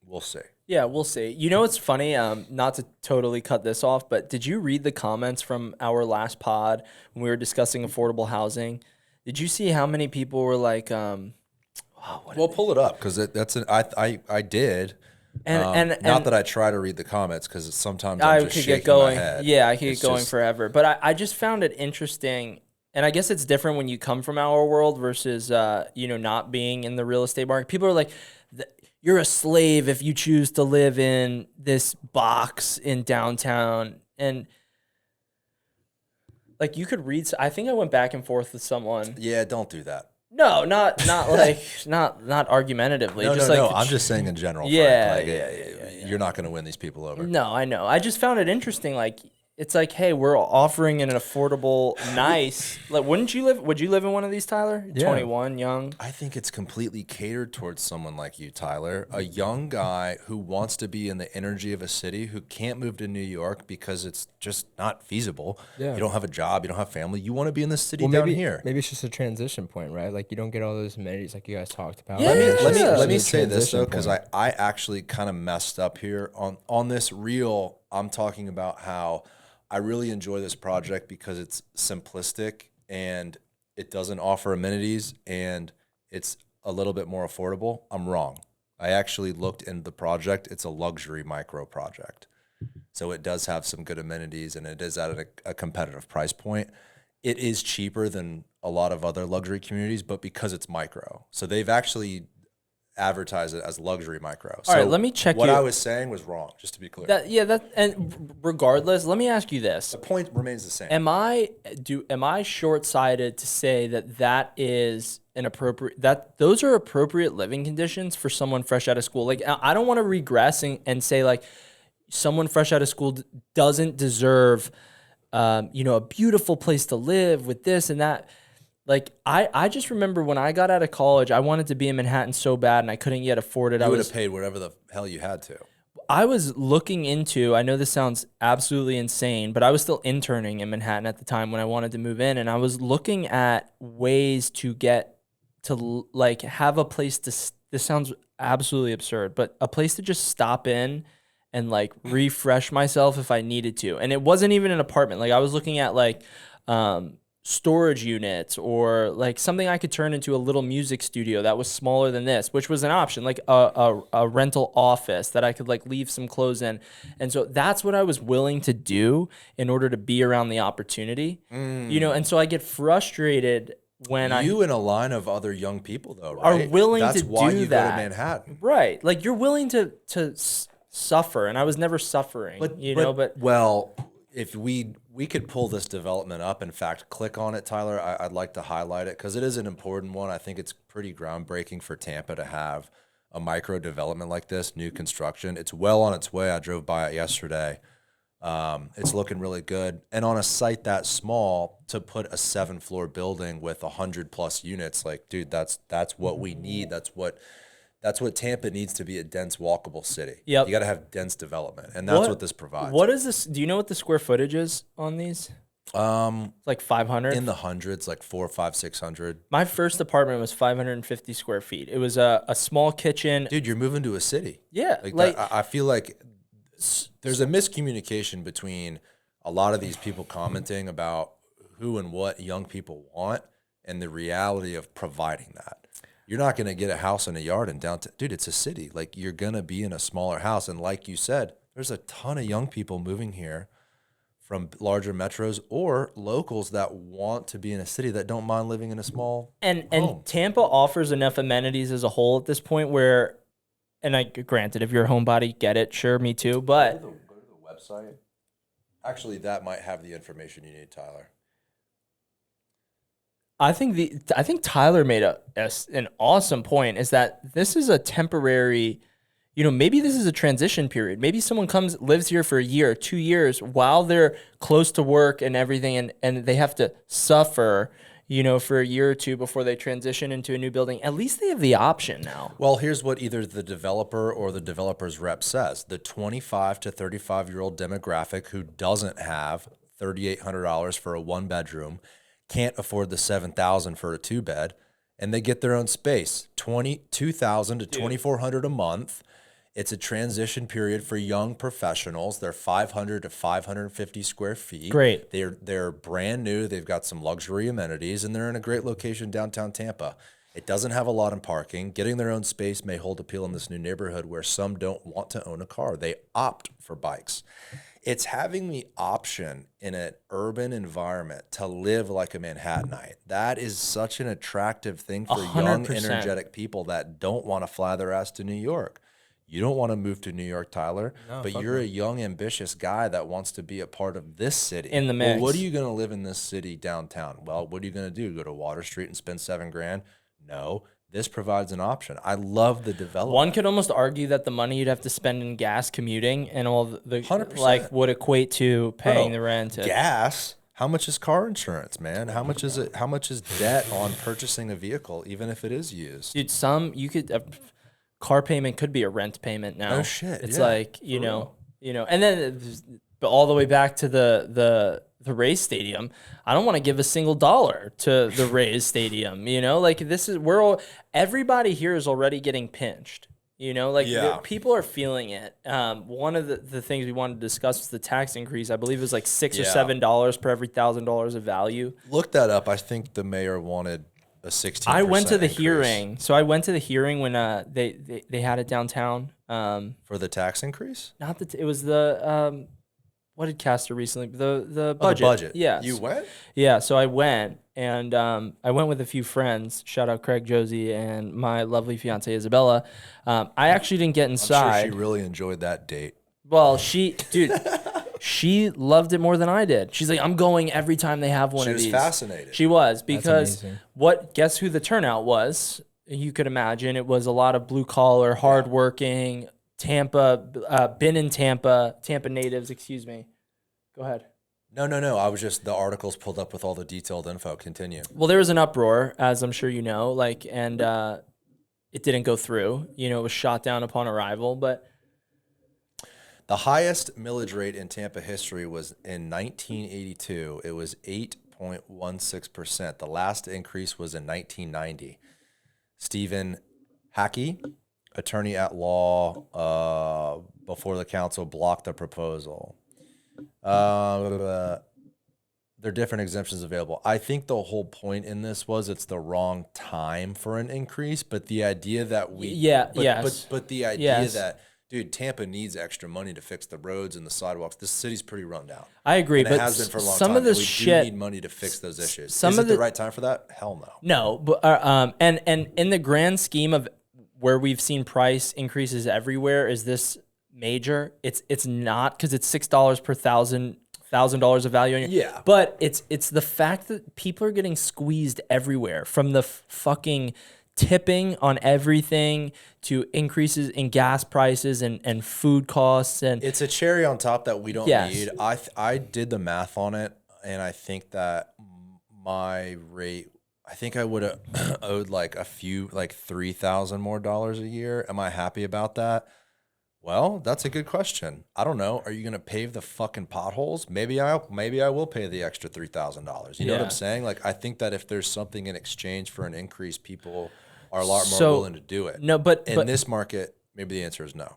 We'll see. Yeah, we'll see. You know what's funny? Not to totally cut this off, but did you read the comments from our last pod when we were discussing affordable housing? Did you see how many people were like, Well, pull it up, because I did. and Not that I try to read the comments, because sometimes I I'm just could shaking get going. my head. Yeah, I could It's get going just- forever. But I just found it interesting. And I guess it's different when you come from our world versus, not being in the real estate market. People are like, you're a slave if you choose to live in this box in downtown. And like, you could read, I think I went back and forth with someone. Yeah, don't do that. No, not like, not argumentatively. No, just no, like no. I'm just saying in general. Yeah, Frank, yeah. You're not going to win these people over. No, I know. I just found it interesting. Like, it's like, hey, we're offering an affordable, nice. Like, would you live in one of these, Tyler? Yeah. 21, young. I think it's completely catered towards someone like you, Tyler, a young guy who wants to be in the energy of a city, who can't move to New York because it's just not feasible. Yeah. You don't have a job, you don't have family. You want to be in the city Well, down maybe here. maybe it's just a transition point, right? Like you don't get all those amenities like you guys talked about. Yeah. Let me It's let me just let me a say this though, transition because point. I actually kind of messed up here on this reel. I'm talking about how I really enjoy this project because it's simplistic and it doesn't offer amenities and it's a little bit more affordable. I'm wrong. I actually looked into the project. It's a luxury micro project. So it does have some good amenities and it is at a competitive price point. It is cheaper than a lot of other luxury communities, but because it's micro. So they've actually advertised it as luxury micro. All right, let me check what you. I was saying was wrong, just to be clear. And regardless, let me ask you this. The point remains the same. Am I short-sighted to say that is an appropriate, that those are appropriate living conditions for someone fresh out of school? Like, I don't want to regress and say like someone fresh out of school doesn't deserve, a beautiful place to live with this and that. Like, I just remember when I got out of college, I wanted to be in Manhattan so bad and I couldn't yet afford it. You would have paid whatever the hell you had to. I was looking into, I know this sounds absolutely insane, but I was still interning in Manhattan at the time when I wanted to move in. And I was looking at ways to get to like have a place to, this sounds absolutely absurd, but a place to just stop in and like refresh myself if I needed to. And it wasn't even an apartment. Like I was looking at like, storage units or like something I could turn into a little music studio that was smaller than this, which was an option, like a rental office that I could like leave some clothes in. And so that's what I was willing to do in order to be around the opportunity, and so I get frustrated when You and a line of other young people, though, are right? willing That's to why do you that. go to Manhattan. Right. Like you're willing to suffer, and I was never suffering, but well, if we could pull this development up, in fact, click on it, Tyler. I'd like to highlight it because it is an important one. I think it's pretty groundbreaking for Tampa to have a micro development like this, new construction. It's well on its way. I drove by it yesterday. It's looking really good. And on a site that small, to put a 7-floor building with 100+ units, like, dude, that's what we need. That's what Tampa needs to be, a dense, walkable city. Yep. You got to have dense development, and that's what this provides. What is this? Do you know what the square footage is on these? It's like 500 in the hundreds, like 400, 500, 600. My first apartment was 550 square feet. It was a small kitchen. Dude, you're moving to a city. Yeah, like I feel like there's a miscommunication between a lot of these people commenting about who and what young people want and the reality of providing that. You're not going to get a house and a yard in downtown. Dude, it's a city. Like, you're going to be in a smaller house. And like you said, there's a ton of young people moving here from larger metros or locals that want to be in a city that don't mind living in a small home. And Tampa offers enough amenities as a whole at this point where, and I granted, if you're a homebody, get it. Sure, me too. But Go to the website. Actually, that might have the information you need, Tyler. I think Tyler made an awesome point, is that this is a temporary, maybe this is a transition period. Maybe someone lives here for a year, 2 years while they're close to work and everything, and they have to suffer, for a year or two before they transition into a new building. At least they have the option now. Well, here's what either the developer or the developer's rep says. The 25 to 35-year-old demographic who doesn't have $3,800 for a 1-bedroom, can't afford the $7,000 for a 2-bed, and they get their own space, $22,000 to $2,400 a month. It's a transition period for young professionals. They're 500 to 550 square feet. Great. They're brand new. They've got some luxury amenities, and they're in a great location downtown Tampa. It doesn't have a lot in parking. Getting their own space may hold appeal in this new neighborhood where some don't want to own a car. They opt for bikes. It's having the option in an urban environment to live like a Manhattanite. That is such an attractive thing for 100%. young, energetic people that don't want to fly their ass to New York. You don't want to move to New York, Tyler, but you're a young, ambitious guy that wants to be a part of this city. In the mix. Well, what are you going to live in this city downtown? Well, what are you going to do? Go to Water Street and spend $7,000? No. this provides an option. I love the development. One could almost argue that the money you'd have to spend in gas commuting and all the 100%. like would equate to paying Bro, the rent. Gas. How much is car insurance, man? How much is it? How much is debt on purchasing a vehicle, even if it is used? Dude, a car payment could be a rent payment now. No shit, It's yeah, like, and then but all the way back to the Rays stadium. I don't want to give a single dollar to the Rays stadium, like everybody here is already getting pinched. Yeah. People are feeling it. One of the things we wanted to discuss was the tax increase. I believe it was like $6 or $7 per every $1,000 of value. Look that up. I think the mayor wanted a 16%. I went to the increase. hearing. So I went to the hearing when they had it downtown. For the tax increase? Not that it was the what did Castor recently? The budget. Oh, the budget. Yes. You went? Yeah. So I went, and I went with a few friends. Shout out Craig, Josie, and my lovely fiance Isabella. I actually didn't get inside. I'm sure she really enjoyed that date. Well, she loved it more than I did. She's like, I'm going every time they have one of these. She was fascinated. She was, because amazing. guess who the turnout was? You could imagine it was a lot of blue collar, hardworking Tampa, been in Tampa natives, excuse me. Go ahead. No. I was just, the articles pulled up with all the detailed info. Continue. Well, there was an uproar, as I'm sure you know, and it didn't go through. It was shot down upon arrival, but The highest millage rate in Tampa history was in 1982. It was 8.16%. The last increase was in 1990. Stephen Hackey, attorney at law before the council, blocked the proposal. There are different exemptions available. I think the whole point in this was it's the wrong time for an increase, but the idea that but the idea that, dude, Tampa needs extra money to fix the roads and the sidewalks. This city's pretty run down. I agree, and but it has been for a long some time. of this we shit do need money to fix those issues. Some Is of it the right time for that? Hell no. No, but and in the grand scheme of where we've seen price increases everywhere, is this major? It's not, because it's $6 per $1,000 of value on your, Yeah. But it's the fact that people are getting squeezed everywhere, from the fucking tipping on everything to increases in gas prices and food costs, and It's a cherry on top that we don't Yes. need. I did the math on it, and I think that my rate, I think I would have owed like $3,000 more a year. Am I happy about that? Well, that's a good question. I don't know. Are you going to pave the fucking potholes? Maybe I will pay the extra $3,000. You know what Yeah. I'm saying? Like, I think that if there's something in exchange for an increase, people are a lot more So, willing to do it. no, but In this market, maybe the answer is no.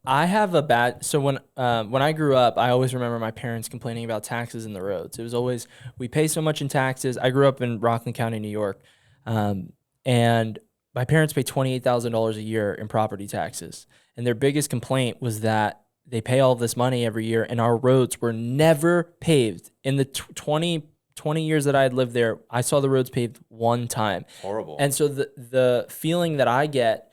I have a bad. So when I grew up, I always remember my parents complaining about taxes in the roads. It was always, we pay so much in taxes. I grew up in Rockland County, New York, and my parents pay $28,000 a year in property taxes. And their biggest complaint was that they pay all this money every year, and our roads were never paved. In the 20 years that I had lived there, I saw the roads paved one time. Horrible. And so the feeling that I get,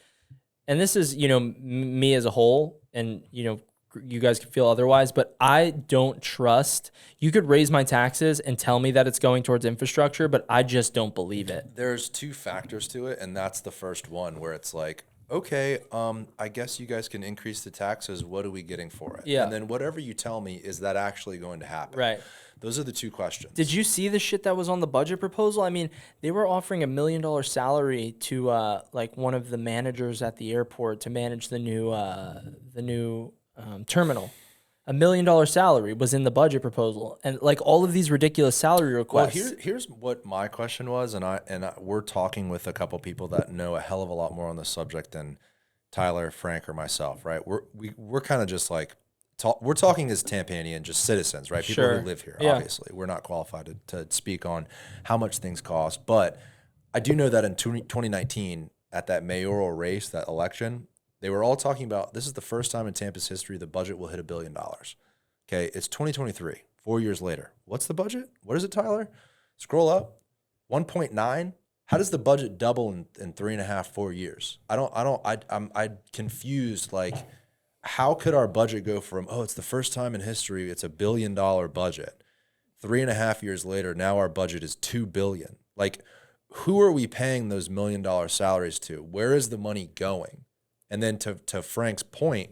and this is, me as a whole, and, you guys can feel otherwise, but I don't trust. You could raise my taxes and tell me that it's going towards infrastructure, but I just don't believe it. There's two factors to it, and that's the first one, where it's like, okay, I guess you guys can increase the taxes. What are we getting for it? Yeah. And then whatever you tell me, is that actually going to happen? Right. Those are the two questions. Did you see the shit that was on the budget proposal? I mean, they were offering $1 million salary to like one of the managers at the airport to manage the new terminal. $1 million salary was in the budget proposal, and like all of these ridiculous salary Well, requests. here's what my question was, and we're talking with a couple people that know a hell of a lot more on the subject than Tyler, Frank, or myself, right? We're kind of just like, we're talking as Tampanian, just citizens, right? People Sure. who live here, Yeah. obviously. We're not qualified to speak on how much things cost, but I do know that in 2019, at that mayoral race, that election, they were all talking about, this is the first time in Tampa's history the budget will hit $1 billion. Okay, it's 2023, 4 years later. What's the budget? What is it, Tyler? Scroll up. 1.9. How does the budget double in 3.5, 4 years? I'm confused. Like, how could our budget go from, it's the first time in history it's $1 billion budget. 3.5 years later, now our budget is $2 billion. Like, who are we paying those $1 million salaries to? Where is the money going? And then to Frank's point,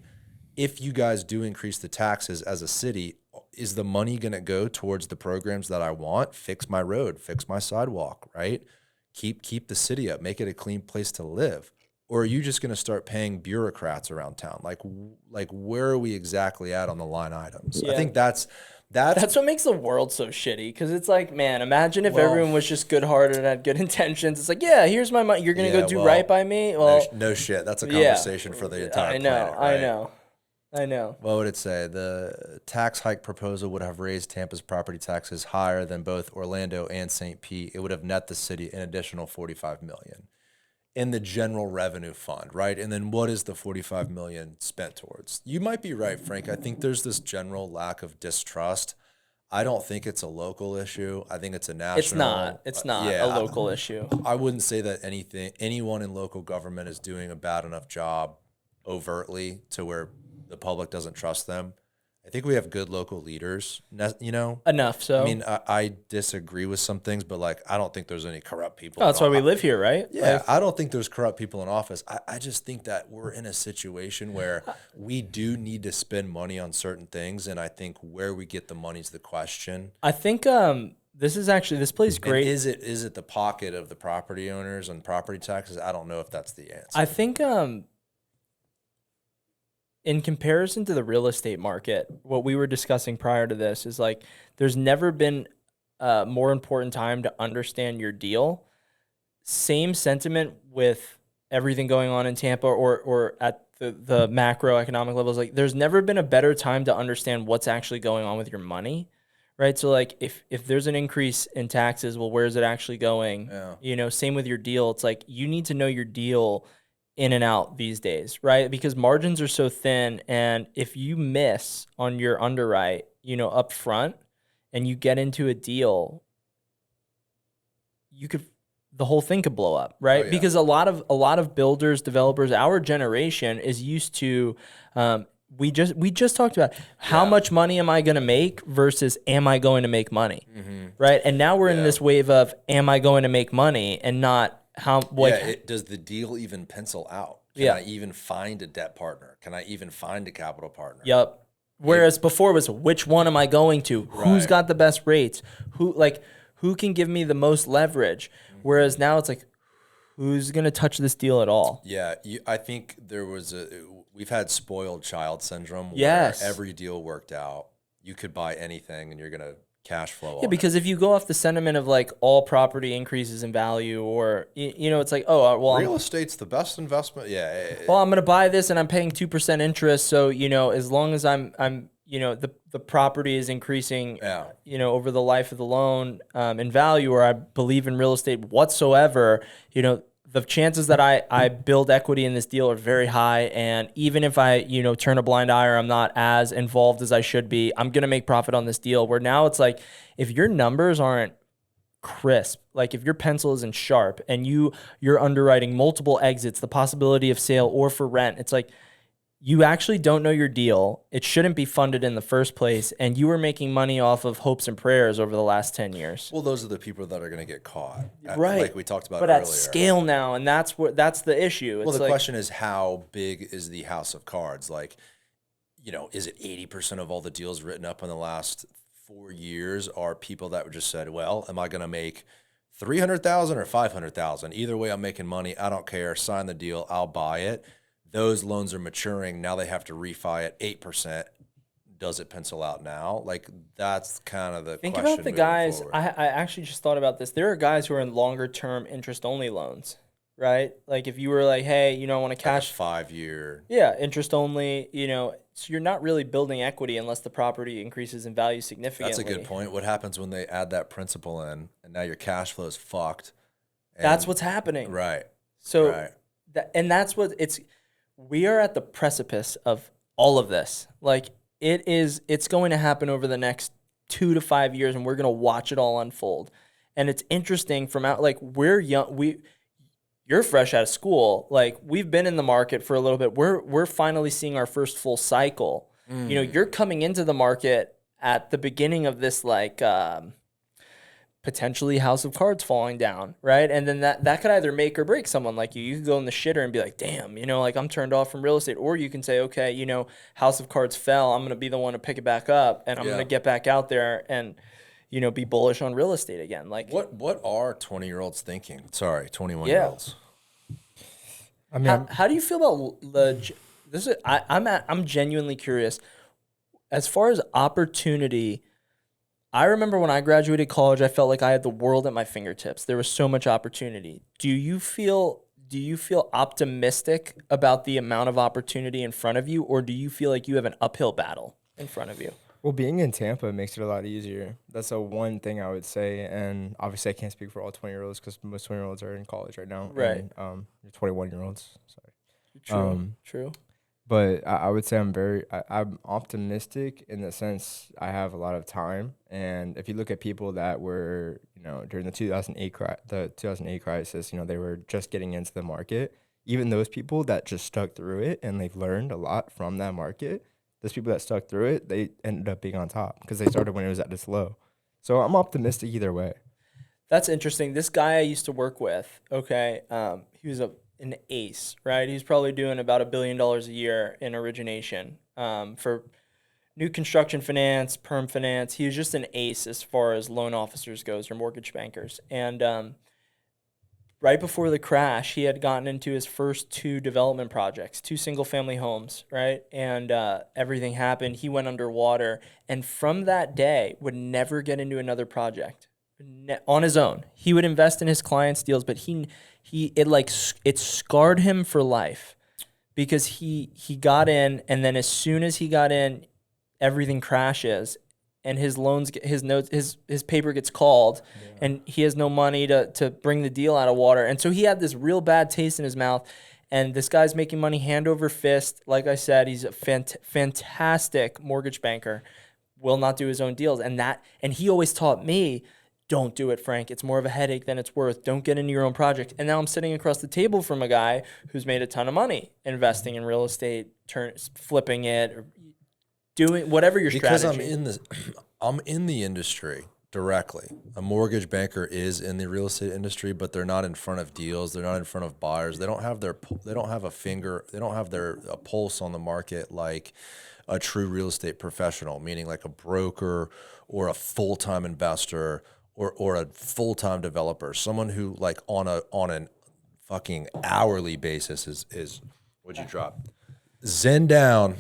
if you guys do increase the taxes as a city, is the money going to go towards the programs that I want? Fix my road, fix my sidewalk, right? Keep the city up, make it a clean place to live. Or are you just going to start paying bureaucrats around town? Like where are we exactly at on the line items? Yeah. I think that's what makes the world so shitty. Because it's like, man, imagine if everyone was just good-hearted and had good intentions. It's like, yeah, here's my money. You're gonna go do right by me. Well, no shit. That's a conversation for the entire planet. Right? I know. What would it say? The tax hike proposal would have raised Tampa's property taxes higher than both Orlando and St. Pete. It would have net the city an additional $45 million in the general revenue fund, right? And then what is the $45 million spent towards? You might be right, Frank. I think there's this general lack of distrust. I don't think it's a local issue. I think it's a national. It's not a local issue. I wouldn't say that anyone in local government is doing a bad enough job overtly to where the public doesn't trust them. I think we have good local leaders, Enough so. I mean, I disagree with some things, but like, I don't think there's any corrupt people. Oh, that's why we live here, right? Yeah, I don't think there's corrupt people in office. I just think that we're in a situation where we do need to spend money on certain things, and I think where we get the money is the question. I think this plays great. And is it the pocket of the property owners and property taxes? I don't know if that's the answer. I think in comparison to the real estate market, what we were discussing prior to this is like there's never been a more important time to understand your deal. Same sentiment with everything going on in Tampa or at the macroeconomic levels. Like there's never been a better time to understand what's actually going on with your money, right? So like if there's an increase in taxes, well, where's it actually going? Yeah. Same with your deal. It's like you need to know your deal in and out these days, right? Because margins are so thin, and if you miss on your underwrite, up front, and you get into a deal, the whole thing could blow up, right? Oh, yeah. Because a lot of builders, developers, our generation is used to we just talked about how much money am I going to make versus am I going to make money, right? And now we're in this wave of am I going to make money and not does the deal even pencil out? Can I even find a debt partner? Can I even find a capital partner? Yep. Whereas before it was which one am I going to? Right. Who's got the best rates? Who can give me the most leverage? Whereas now it's like, who's going to touch this deal at all? Yeah, I think we've had spoiled child syndrome where every deal worked out. You could buy anything and you're going to cash flow. Yeah, because if you go off the sentiment of like all property increases in value, or it's like, oh well, real estate's the best investment. Yeah. Well, I'm gonna buy this and I'm paying 2% interest, so as long as I'm the property is increasing, over the life of the loan in value, or I believe in real estate whatsoever, the chances that I build equity in this deal are very high. And even if I, turn a blind eye or I'm not as involved as I should be, I'm going to make profit on this deal. Where now it's like, if your numbers aren't crisp, like if your pencil isn't sharp and you're underwriting multiple exits, the possibility of sale or for rent, it's like, you actually don't know your deal. It shouldn't be funded in the first place. And you were making money off of hopes and prayers over the last 10 years. Well, those are the people that are going to get caught. Right. Like we talked about earlier. But at scale now, and that's the issue. Well, the question is, how big is the house of cards? Like, is it 80% of all the deals written up in the last 4 years are people that just said, well, am I going to make $300,000 or $500,000? Either way, I'm making money. I don't care. Sign the deal. I'll buy it. Those loans are maturing. Now they have to refi at 8%. Does it pencil out now? Like, that's kind of the question. Think about the guys. Forward. I actually just thought about this. There are guys who are in longer term interest only loans, right? Like if you were like, hey, I want to cash like a 5-year. Yeah, interest only, so you're not really building equity unless the property increases in value significantly. That's a good point. What happens when they add that principal in and now your cash flow is fucked? That's what's happening. Right. So, that's what we are at the precipice of all of this. Like it's going to happen over the next 2 to 5 years, and we're going to watch it all unfold. And it's interesting we're young. You're fresh out of school. Like we've been in the market for a little bit. We're finally seeing our first full cycle. You're coming into the market at the beginning of this potentially house of cards falling down, right? And then that could either make or break someone like you. You could go in the shitter and be like, damn, like I'm turned off from real estate. Or you can say, okay, house of cards fell. I'm going to be the one to pick it back up, and I'm going to get back out there and, be bullish on real estate again. Like what are 20-year-olds thinking? Sorry, 21-year-olds. I mean, how do you feel about this? I'm genuinely curious. As far as opportunity, I remember when I graduated college, I felt like I had the world at my fingertips. There was so much opportunity. Do you feel optimistic about the amount of opportunity in front of you, or do you feel like you have an uphill battle in front of you? well, being in Tampa makes it a lot easier. That's the one thing I would say. And obviously, I can't speak for all 20-year-olds because most 20-year-olds are in college right now. Right. And, 21-year-olds. True. True. But I would say I'm optimistic in the sense I have a lot of time. And if you look at people that were, during the 2008 crisis, they were just getting into the market. Even those people that just stuck through it and they've learned a lot from that market, those people that stuck through it, they ended up being on top because they started when it was at this low. So I'm optimistic either way. That's interesting. This guy I used to work with, okay, he was an ace, right? He's probably doing about $1 billion a year in origination for new construction finance, perm finance. He was just an ace as far as loan officers goes or mortgage bankers. And right before the crash, he had gotten into his first 2 development projects, 2 single-family homes, right? And everything happened. He went underwater, and from that day, would never get into another project on his own. He would invest in his clients' deals, but it scarred him for life because he got in, and then as soon as he got in, everything crashes, and his paper gets called, and he has no money to bring the deal out of water, and so he had this real bad taste in his mouth. And this guy's making money hand over fist. Like I said, he's a fantastic mortgage banker. Will not do his own deals, and he always taught me, don't do it, Frank. It's more of a headache than it's worth. Don't get into your own project. And now I'm sitting across the table from a guy who's made a ton of money investing in real estate, flipping it, or doing whatever your strategy. Because I'm in the industry directly. A mortgage banker is in the real estate industry, but they're not in front of deals. They're not in front of buyers. They don't have a pulse on the market like a true real estate professional, meaning like a broker or a full-time investor or a full-time developer, someone who like on an fucking hourly basis is what'd you drop? Zen down.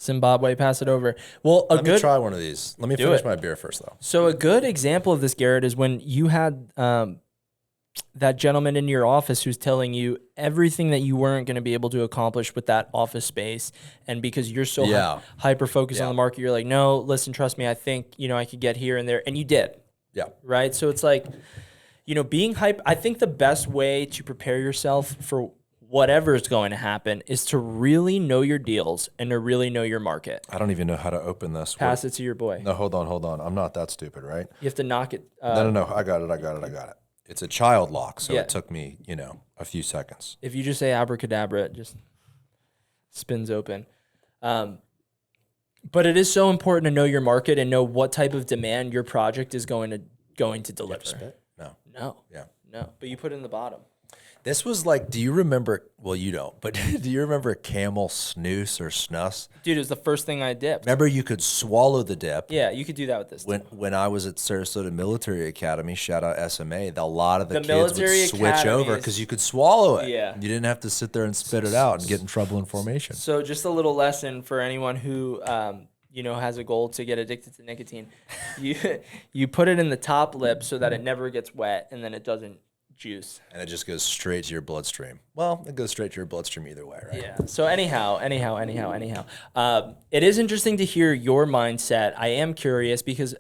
Zimbabwe, pass it over. Well, Let me try one of these. Let me finish my beer first, though. So a good example of this, Garrett, is when you had that gentleman in your office who's telling you everything that you weren't going to be able to accomplish with that office space. And because you're so hyper-focused on the market, you're like, no, listen, trust me, I think, I could get here and there. And you did. Yeah. Right? So it's like, being hype. I think the best way to prepare yourself for whatever is going to happen is to really know your deals and to really know your market. I don't even know how to open this. Pass it to your boy. No, hold on. I'm not that stupid, right? You have to knock it. No. I got it. It's a child lock, so it took me, a few seconds. If you just say abracadabra, it just spins open. But it is so important to know your market and know what type of demand your project is going to deliver. You have to spit? No. Yeah. No. But you put it in the bottom. This was like, do you remember, well, you don't, but do you remember camel snooze or snus? Dude, it was the first thing I dipped. Remember you could swallow the dip? Yeah, you could do that with this. When I was at Sarasota Military Academy, shout out SMA, a lot of the kids would switch over because you could swallow it. Yeah. You didn't have to sit there and spit it out and get in trouble in formation. So just a little lesson for anyone who has a goal to get addicted to nicotine. You put it in the top lip so that it never gets wet and then it doesn't juice. And it just goes straight to your bloodstream. Well, it goes straight to your bloodstream either way, right? Yeah. So anyhow. It is interesting to hear your mindset. I am curious because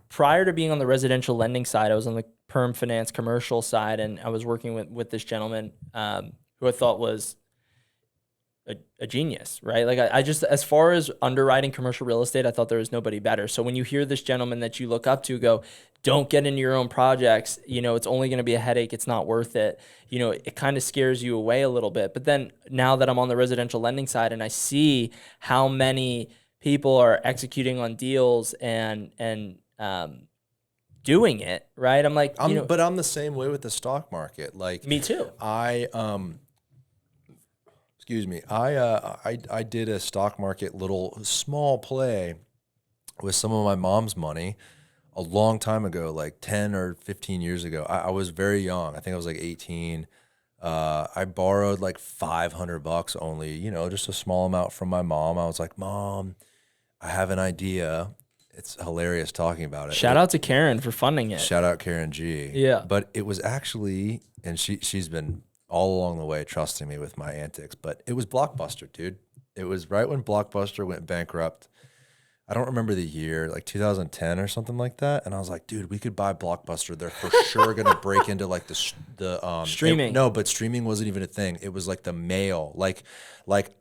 prior to being on the residential lending side, I was on the perm finance commercial side, and I was working with this gentleman who I thought was a genius, right? Like I just, as far as underwriting commercial real estate, I thought there was nobody better. So when you hear this gentleman that you look up to go, don't get into your own projects, it's only going to be a headache. It's not worth it. It kind of scares you away a little bit. But then now that I'm on the residential lending side and I see how many people are executing on deals and doing it, right? I'm like, But I'm the same way with the stock market. Like, me too. Excuse me. I did a stock market little small play with some of my mom's money a long time ago, like 10 or 15 years ago. I was very young. I think I was like 18. I borrowed like $500 only, just a small amount from my mom. I was like, Mom, I have an idea. It's hilarious talking about it. Shout out to Karen for funding it. Shout out Karen G. Yeah. But it was actually, and she's been all along the way trusting me with my antics, but it was Blockbuster, dude. It was right when Blockbuster went bankrupt. I don't remember the year, like 2010 or something like that. And I was like, dude, we could buy Blockbuster. They're for sure going to break into like the streaming. No, but streaming wasn't even a thing. It was like the mail. Like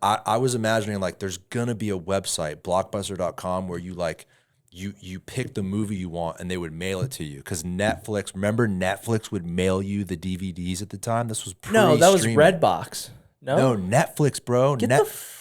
I was imagining like there's going to be a website, blockbuster.com, where you pick the movie you want and they would mail it to you. Because remember Netflix would mail you the DVDs at the time? This was No, that was Redbox. No, Netflix, bro.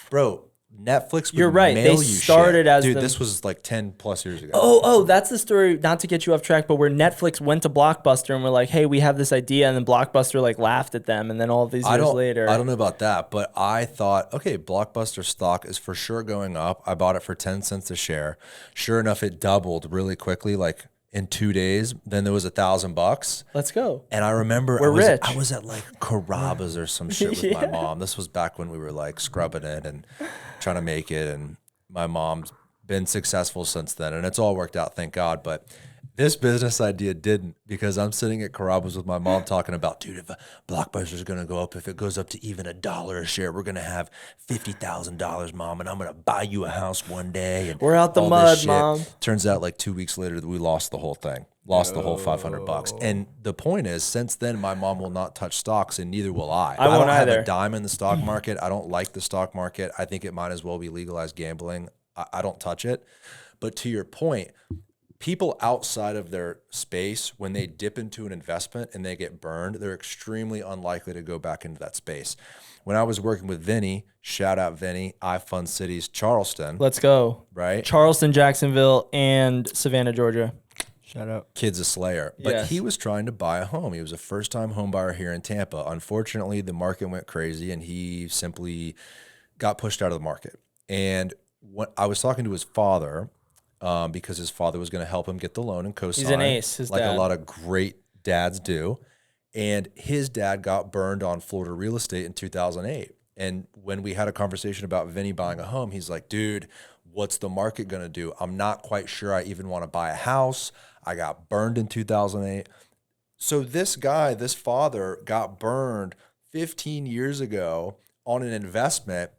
Bro, Netflix would You're right. mail They you started shit. as Dude, this was like 10 plus years ago. Oh, that's the story, not to get you off track, but where Netflix went to Blockbuster and were like, hey, we have this idea, and then Blockbuster like laughed at them, and then all these years later. I don't know about that, but I thought, okay, Blockbuster stock is for sure going up. I bought it for 10 cents a share. Sure enough, it doubled really quickly, like in 2 days. Then there was $1,000. Let's go. And I remember rich. I was at like Carrabba's or some shit with my mom. This was back when we were like scrubbing it and trying to make it. And my mom's been successful since then. And it's all worked out, thank God. But this business idea didn't, because I'm sitting at Carrabba's with my mom talking about, dude, if Blockbuster's going to go up, if it goes up to even $1 a share, we're going to have $50,000, Mom, and I'm going to buy you a house one day. And we're out the mud, Mom. Turns out like 2 weeks later, we lost the whole thing. Lost the whole $500. And the point is, since then, my mom will not touch stocks, and neither will I. I won't don't have either. a dime in the stock market. I don't like the stock market. I think it might as well be legalized gambling. I don't touch it. But to your point, people outside of their space, when they dip into an investment and they get burned, they're extremely unlikely to go back into that space. When I was working with Vinny, shout out Vinny, iFundCities, Charleston. Let's go. Right? Charleston, Jacksonville, and Savannah, Georgia. Shout out. Kid's a slayer. But Yes. he was trying to buy a home. He was a first-time home buyer here in Tampa. Unfortunately, the market went crazy, and he simply got pushed out of the market. And when I was talking to his father, because his father was going to help him get the loan and co-sign. He's an ace, his like dad. a lot of great dads do. And his dad got burned on Florida real estate in 2008. And when we had a conversation about Vinny buying a home, he's like, dude, what's the market going to do? I'm not quite sure I even want to buy a house. I got burned in 2008. So this guy, this father, got burned 15 years ago on an investment.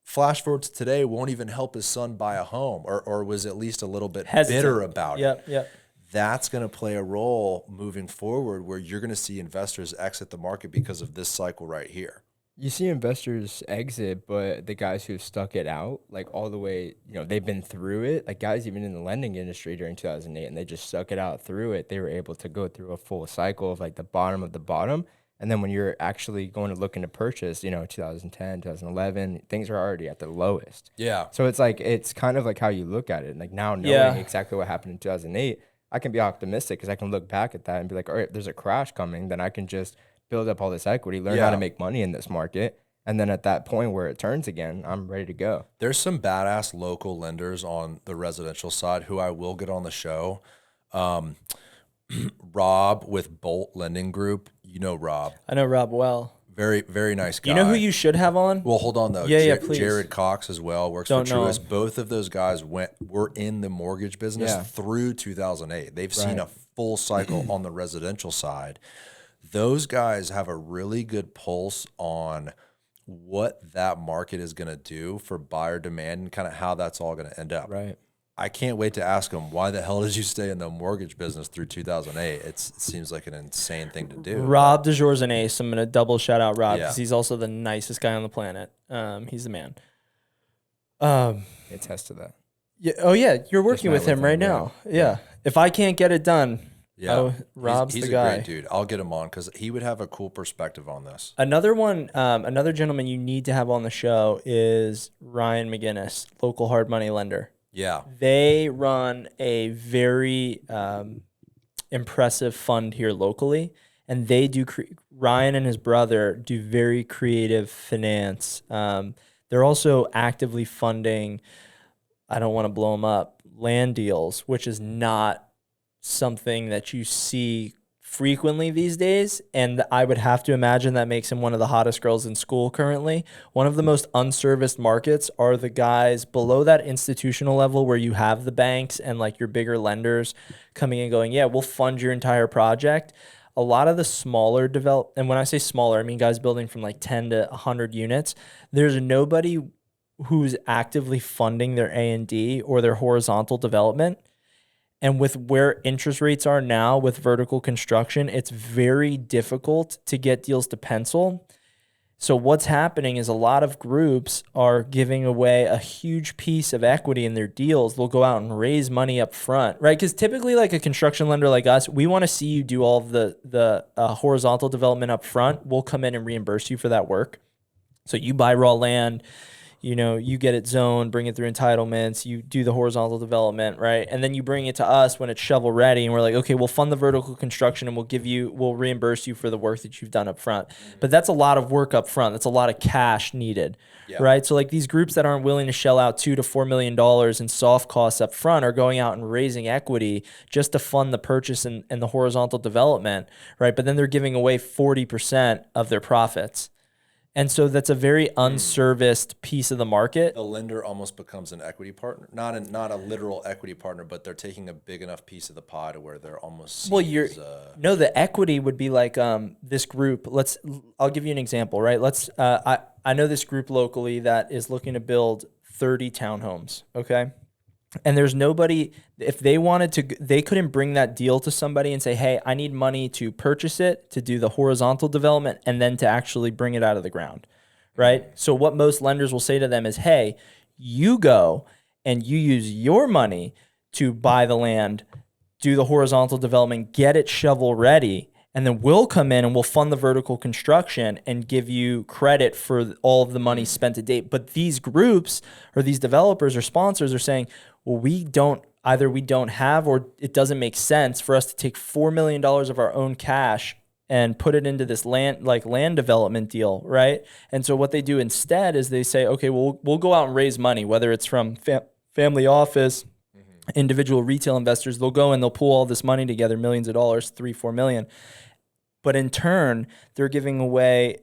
Flash forward to today, won't even help his son buy a home, or was at least a little bit bitter about it. Yep. That's going to play a role moving forward, where you're going to see investors exit the market because of this cycle right here. You see investors exit, but the guys who've stuck it out, like all the way, they've been through it. Like guys even in the lending industry during 2008, and they just stuck it out through it. They were able to go through a full cycle of like the bottom of the bottom. And then when you're actually going to look into purchase, 2010, 2011, things are already at the lowest. Yeah. So it's kind of like how you look at it. Like now knowing exactly what happened in 2008, I can be optimistic because I can look back at that and be like, all right, there's a crash coming. Then I can just build up all this equity, learn how to make money in this market. And then at that point where it turns again, I'm ready to go. There's some badass local lenders on the residential side who I will get on the show. Rob with Bolt Lending Group. You know Rob. I know Rob well. Very, very nice guy. You know who you should have on? Well, hold on though. Yeah, please. Jared Cox as well works Don't for know Truist. him. Both of those guys were in the mortgage business through 2008. They've seen a full cycle on the residential side. Those guys have a really good pulse on what that market is going to do for buyer demand and kind of how that's all going to end up. Right. I can't wait to ask them, why the hell did you stay in the mortgage business through 2008? It seems like an insane thing to do. Rob DeJour's an ace. I'm going to double shout out Rob because Yeah. he's also the nicest guy on the planet. He's the man. Attest to that. Yeah. Oh, yeah. You're working met with him with right him, now. Yeah. If I can't get it done, Rob's he's the guy. a great dude. I'll get him on because he would have a cool perspective on this. Another one, another gentleman you need to have on the show is Ryan McGinnis, local hard money lender. Yeah. They run a very impressive fund here locally, and they do. Ryan and his brother do very creative finance. They're also actively funding. I don't want to blow them up. Land deals, which is not something that you see frequently these days. And I would have to imagine that makes him one of the hottest girls in school currently. One of the most unserviced markets are the guys below that institutional level where you have the banks and like your bigger lenders coming and going, yeah, we'll fund your entire project. A lot of the smaller and when I say smaller, I mean guys building from like 10 to 100 units. There's nobody who's actively funding their A&D or their horizontal development. And with where interest rates are now with vertical construction, it's very difficult to get deals to pencil. So what's happening is a lot of groups are giving away a huge piece of equity in their deals. They'll go out and raise money up front, right? Because typically like a construction lender like us, we want to see you do all of the horizontal development up front. We'll come in and reimburse you for that work. So you buy raw land, you get it zoned, bring it through entitlements, you do the horizontal development, right? And then you bring it to us when it's shovel ready and we're like, okay, we'll fund the vertical construction and we'll reimburse you for the work that you've done up front. But that's a lot of work up front. That's a lot of cash needed, right? So like these groups that aren't willing to shell out $2 to $4 million in soft costs up front are going out and raising equity just to fund the purchase and the horizontal development, right? But then they're giving away 40% of their profits. And so that's a very unserviced piece of the market. The lender almost becomes an equity partner, not a literal equity partner, but they're taking a big enough piece of the pie to where they're almost no, the equity would be like this group. I'll give you an example, right? I know this group locally that is looking to build 30 townhomes, okay? And there's nobody, if they wanted to, they couldn't bring that deal to somebody and say, hey, I need money to purchase it, to do the horizontal development, and then to actually bring it out of the ground, right? So what most lenders will say to them is, hey, you go and you use your money to buy the land, do the horizontal development, get it shovel ready, and then we'll come in and we'll fund the vertical construction and give you credit for all of the money spent to date. But these groups or these developers or sponsors are saying, well, we don't have, or it doesn't make sense for us to take $4 million of our own cash and put it into this land development deal, right? And so what they do instead is they say, okay, well, we'll go out and raise money, whether it's from family office, individual retail investors. They'll go and they'll pool all this money together, millions of dollars, 3-4 million. But in turn, they're giving away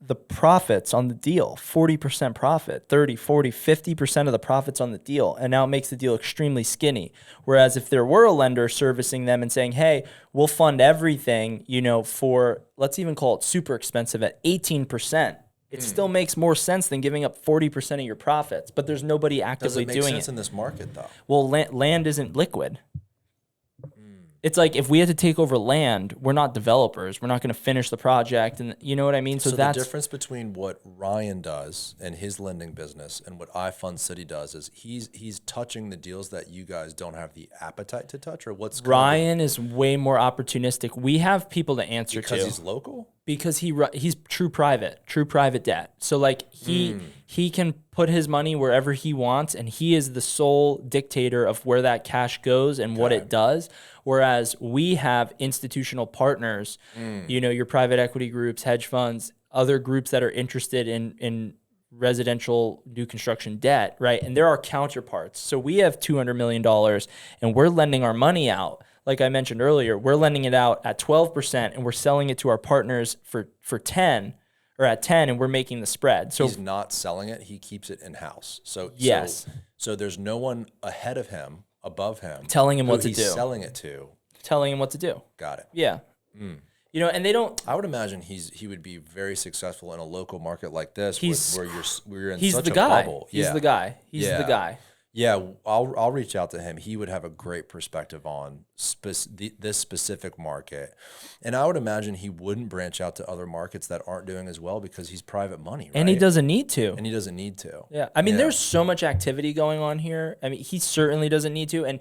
the profits on the deal, 40% profit, 30, 40, 50% of the profits on the deal. And now it makes the deal extremely skinny. Whereas if there were a lender servicing them and saying, hey, we'll fund everything, for, let's even call it super expensive at 18%, it still makes more sense than giving up 40% of your profits. But there's nobody actively doing it. Doesn't make sense in this market, though. Well, land isn't liquid. It's like if we had to take over land, we're not developers. We're not going to finish the project, and you know what I mean? So that's the difference between what Ryan does and his lending business and what iFundCity does is he's touching the deals that you guys don't have the appetite to touch, or what's Ryan is way more opportunistic. We have people to answer to because he's local. Because he's true private debt. So like he can put his money wherever he wants, and he is the sole dictator of where that cash goes and what it does. Whereas we have institutional partners, your private equity groups, hedge funds, other groups that are interested in residential new construction debt, right? And there are counterparts. So we have $200 million and we're lending our money out. Like I mentioned earlier, we're lending it out at 12% and we're selling it to our partners for 10 or at 10 and we're making the spread. So he's not selling it. He keeps it in-house. So there's no one ahead of him, above him, telling him what to do. He's selling it to. Telling him what to do. Got it. Yeah. And they don't. I would imagine he would be very successful in a local market like this, where you're in he's such the a guy. bubble. He's the guy. He's the guy. Yeah, I'll reach out to him. He would have a great perspective on this specific market, and I would imagine he wouldn't branch out to other markets that aren't doing as well because he's private money, right? And he doesn't need to. Yeah, I mean, there's so much activity going on here. I mean, he certainly doesn't need to, and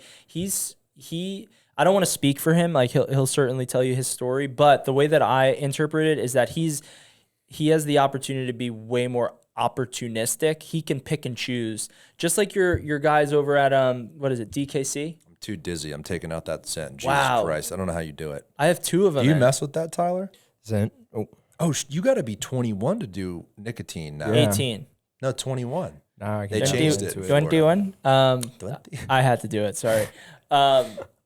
I don't want to speak for him. Like he'll certainly tell you his story, but the way that I interpret it is that he has the opportunity to be way more opportunistic. He can pick and choose, just like your guys over at what is it, DKC? I'm too dizzy. I'm taking out that scent. Jesus Wow. Christ. I don't know how you do it. I have 2 of them. Do you in. mess with that, Tyler? Zen. Oh, Oh, you got to be 21 to do nicotine now. Yeah. 18. No, 21. nah, I They can changed tap it. into 21. 20? I had to do it. Sorry.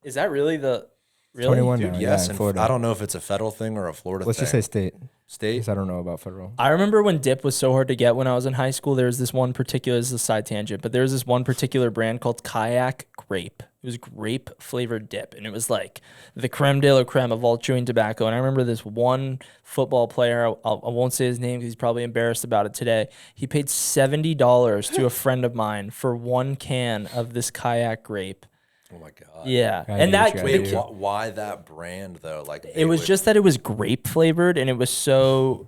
Is that really the really? 21 Dude, now. yes. Yeah, in And Florida. I don't know if it's a federal thing or a Florida Let's thing. just say state. State? Because I don't know about federal. I remember when dip was so hard to get when I was in high school. There was this one particular, this is a side tangent, but there was this one particular brand called Kayak Grape. It was grape flavored dip, and it was like the creme de la creme of all chewing tobacco. And I remember this one football player, I won't say his name because he's probably embarrassed about it today. He paid $70 to a friend of mine for 1 can of this Kayak Grape. Oh, my God. Yeah. Gotta And do what that, you gotta Wait, do. why that brand, though? Like it was just that it was grape flavored and it was so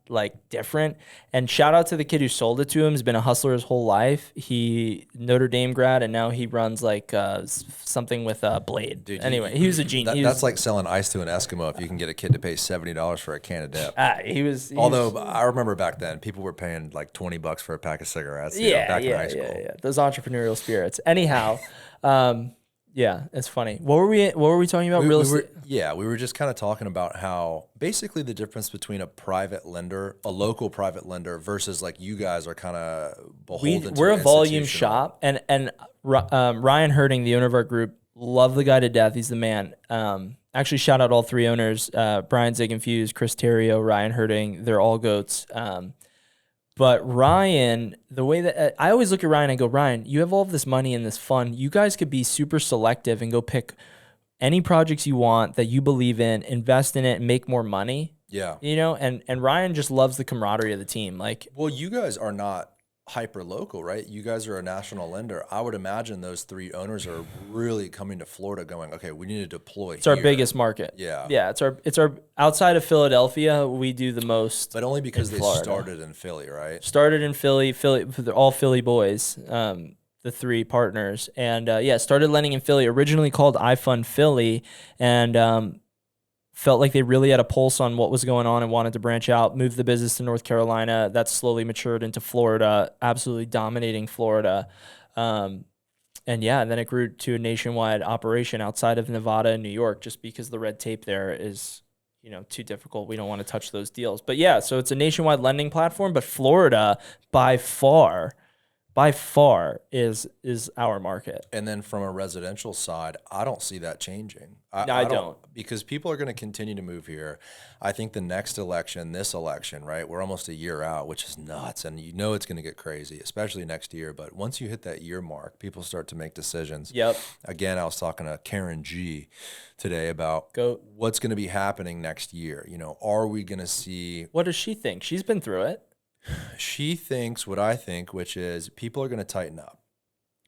like different. And shout out to the kid who sold it to him. He's been a hustler his whole life. He Notre Dame grad and now he runs like something with a Blade. Dude, anyway, he was a genius. That's like selling ice to an Eskimo if you can get a kid to pay $70 for a can of dip. he was. Although I remember back then, people were paying like $20 for a pack of cigarettes. Back in high school. Yeah. Those entrepreneurial spirits. Anyhow, yeah, it's funny. What were we talking about? Real estate. We were just kind of talking about how basically the difference between a private lender, a local private lender, versus like you guys are kind of beholden. We're to a volume institutional. shop, and Ryan Herding, the owner of our group, love the guy to death. He's the man. Actually, shout out all 3 owners: Brian Ziggenfuse, Chris Terrio, Ryan Herding. They're all goats. But Ryan, the way that I always look at Ryan and go, Ryan, you have all of this money in this fund. You guys could be super selective and go pick any projects you want that you believe in, invest in it, and make more money. Yeah. And Ryan just loves the camaraderie of the team. Like, Well, you guys are not hyper local, right? You guys are a national lender. I would imagine those 3 owners are really coming to Florida going, okay, we need to deploy. it's our biggest market. Yeah. Yeah. It's our outside of Philadelphia, we do the most. But only because in they Florida. started in Philly, right? Started in Philly, they're all Philly boys, the 3 partners. And started lending in Philly, originally called iFundCities, and felt like they really had a pulse on what was going on and wanted to branch out, move the business to North Carolina. That slowly matured into Florida, absolutely dominating Florida. And then it grew to a nationwide operation outside of Nevada and New York, just because the red tape there is too difficult. We don't want to touch those deals. But yeah, so it's a nationwide lending platform, but Florida by far is our market. And then from a residential side, I don't see that changing. I don't. Because people are going to continue to move here. I think the next election, this election, right? We're almost a year out, which is nuts. And it's going to get crazy, especially next year. But once you hit that year mark, people start to make decisions. Yep. Again, I was talking to Karen G today about what's going to be happening next year. Are we going to see... What does she think? She's been through it. She thinks what I think, which is people are going to tighten up.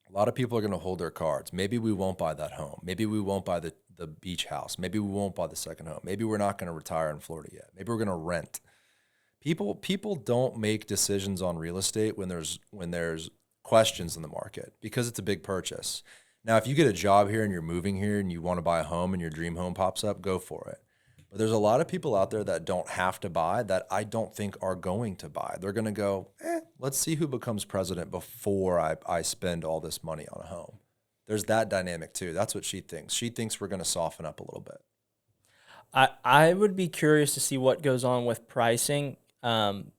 A lot of people are going to hold their cards. Maybe we won't buy that home. Maybe we won't buy the beach house. Maybe we won't buy the second home. Maybe we're not going to retire in Florida yet. Maybe we're going to rent. People don't make decisions on real estate when there's questions in the market, because it's a big purchase. Now, if you get a job here and you're moving here and you want to buy a home and your dream home pops up, go for it. But there's a lot of people out there that don't have to buy, that I don't think are going to buy. They're going to go, let's see who becomes president before I spend all this money on a home. There's that dynamic too. That's what she thinks. She thinks we're going to soften up a little bit. I would be curious to see what goes on with pricing.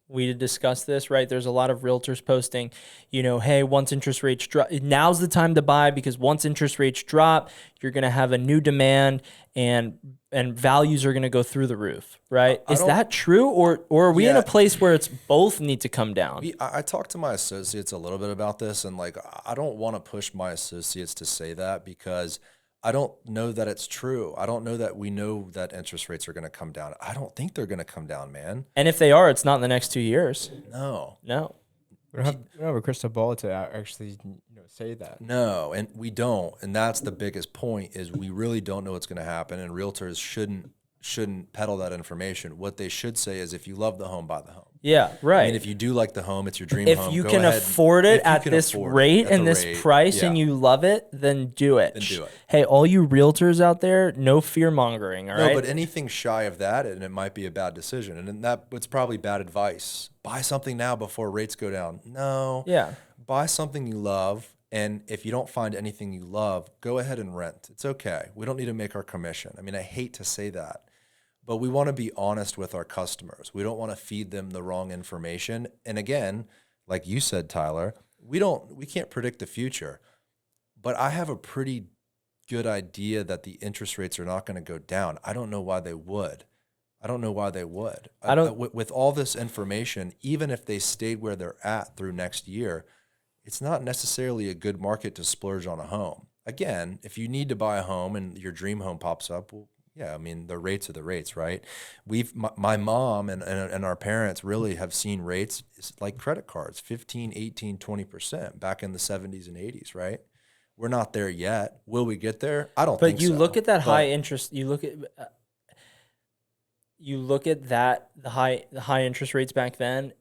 We discussed this, right? There's a lot of realtors posting, hey, once interest rates drop, now's the time to buy, because once interest rates drop, you're going to have a new demand and values are going to go through the roof, right? Is that true? Or are we in a place where it's both need to come down? I talked to my associates a little bit about this, and I don't want to push my associates to say that, because I don't know that it's true. I don't know that we know that interest rates are going to come down. I don't think they're going to come down, man. And if they are, it's not in the next 2 years. No. We don't have a crystal ball to actually say that. No, and we don't. And that's the biggest point, is we really don't know what's going to happen, and realtors shouldn't peddle that information. What they should say is, if you love the home, buy the home. Yeah, right. I mean, if you do like the home, it's your dream if home. you go can ahead. afford it If you at can this afford it rate at and the this rate, price, yeah. and you love it, then do it. Then do it. Hey, all you realtors out there, no fear mongering, all right? No, but anything shy of that, and it might be a bad decision. And it's probably bad advice. Buy something now before rates go down. No. Yeah. Buy something you love And if you don't find anything you love, go ahead and rent. It's okay. We don't need to make our commission. I mean, I hate to say that, but we want to be honest with our customers. We don't want to feed them the wrong information. And again, like you said, Tyler, we can't predict the future, but I have a pretty good idea that the interest rates are not going to go down. I don't know why they would. I don't know why they would. I don't. With all this information, even if they stayed where they're at through next year, it's not necessarily a good market to splurge on a home. Again, if you need to buy a home and your dream home pops up, well, yeah, I mean, the rates are the rates, right? My mom and our parents really have seen rates like credit cards, 15, 18, 20% back in the 70s and 80s, right? We're not there yet. Will we get there? I don't think so. But you look at that high interest, you look at that the high interest rates back then.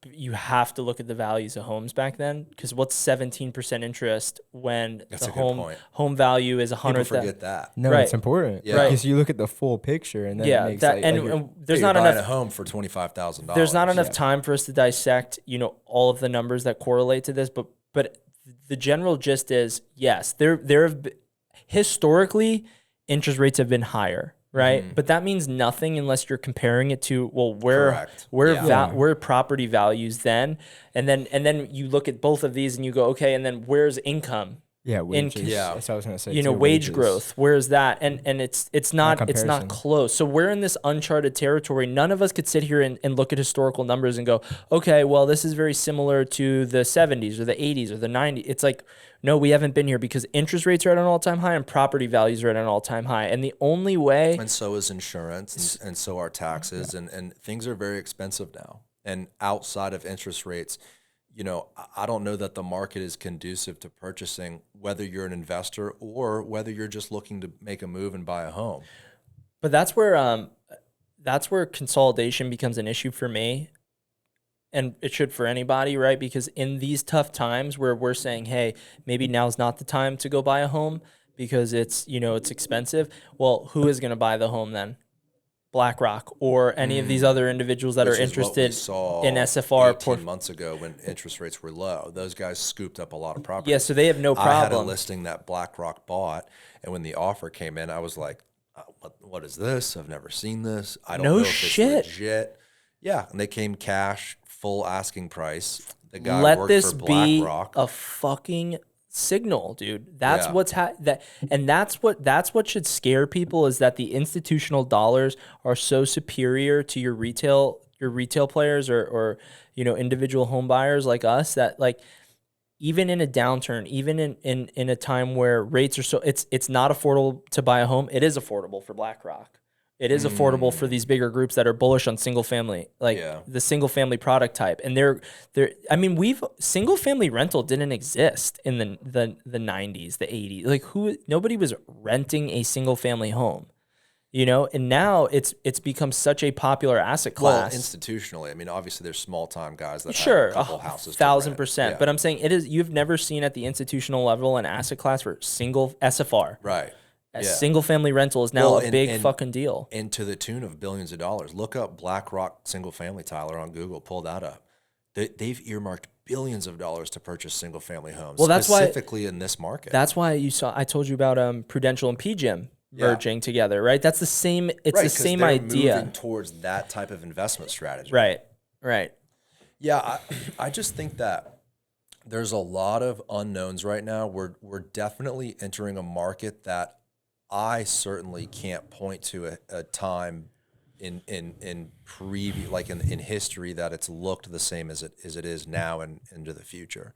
You have to look at the values of homes back then, because what's 17% interest when That's the a good point. home value is People 100? forget that. No, Right. it's important. Yeah. Because you look at the full picture, and then Yeah, it makes that, like, and, like and there's You're not buying enough. a home for $25,000. There's not enough Yeah. time for us to dissect, all of the numbers that correlate to this, but the general gist is, yes, historically interest rates have been higher, right? Mhm. But that means nothing unless you're comparing it to, well, Correct. Yeah. where property values then, and then you look at both of these and you go, okay, and then where's income? yeah, wages. Yeah. That's what I was gonna say. Wage wages. growth, where's that? And it's not comparison. close. So we're in this uncharted territory. None of us could sit here and look at historical numbers and go, okay, well, this is very similar to the 70s or the 80s or the 90s. It's like, no, we haven't been here, because interest rates are at an all-time high and property values are at an all-time high. And the only way, And so is insurance, and so are taxes, and things are very expensive now. And outside of interest rates, I don't know that the market is conducive to purchasing, whether you're an investor or whether you're just looking to make a move and buy a home. but that's where consolidation becomes an issue for me. And it should for anybody, right? Because in these tough times where we're saying, hey, maybe now's not the time to go buy a home because it's expensive. Well, who is going to buy the home then? BlackRock or any of these other individuals that Which are is what we interested saw in SFR 18 months ago when interest rates were low. Those guys scooped up a lot of property. Yeah, so they have no I had a problem. listing that BlackRock bought, and when the offer came in, I was like, what is this? I've never seen this. I don't No know if shit. it's legit. Yeah, and they came cash, full asking price. The guy Let worked this for be BlackRock. a fucking signal, dude. That's Yeah. what's that's what should scare people, is that the institutional dollars are so superior to your retail players or individual home buyers like us, that like even in a downturn, even in a time where rates are so it's not affordable to buy a home, it is affordable for BlackRock. It is affordable for these bigger groups that are bullish on single family, like Yeah. the single family product type. And I mean, single family rental didn't exist in the 90s, the 80s. Like nobody was renting a single family home, and now it's become such a popular asset Well, class. institutionally, I mean, obviously there's small time guys that Sure, have a couple houses. 1,000%. Yeah. But I'm saying you've never seen at the institutional level an asset class for single SFR. Right. A Yeah. single family rental is now Well, a big fucking deal. And to the tune of billions of dollars. Look up BlackRock single family, Tyler, on Google. Pull that up. They've earmarked billions of dollars to purchase single family homes. Well, that's why- specifically in this market. That's why I told you about Prudential and PGIM merging together, right? That's the same. It's right, the 'cause same they're idea, moving towards that type of investment strategy. right? Right. Yeah, I just think that there's a lot of unknowns right now. We're definitely entering a market that I certainly can't point to a time in history that it's looked the same as it is now and into the future.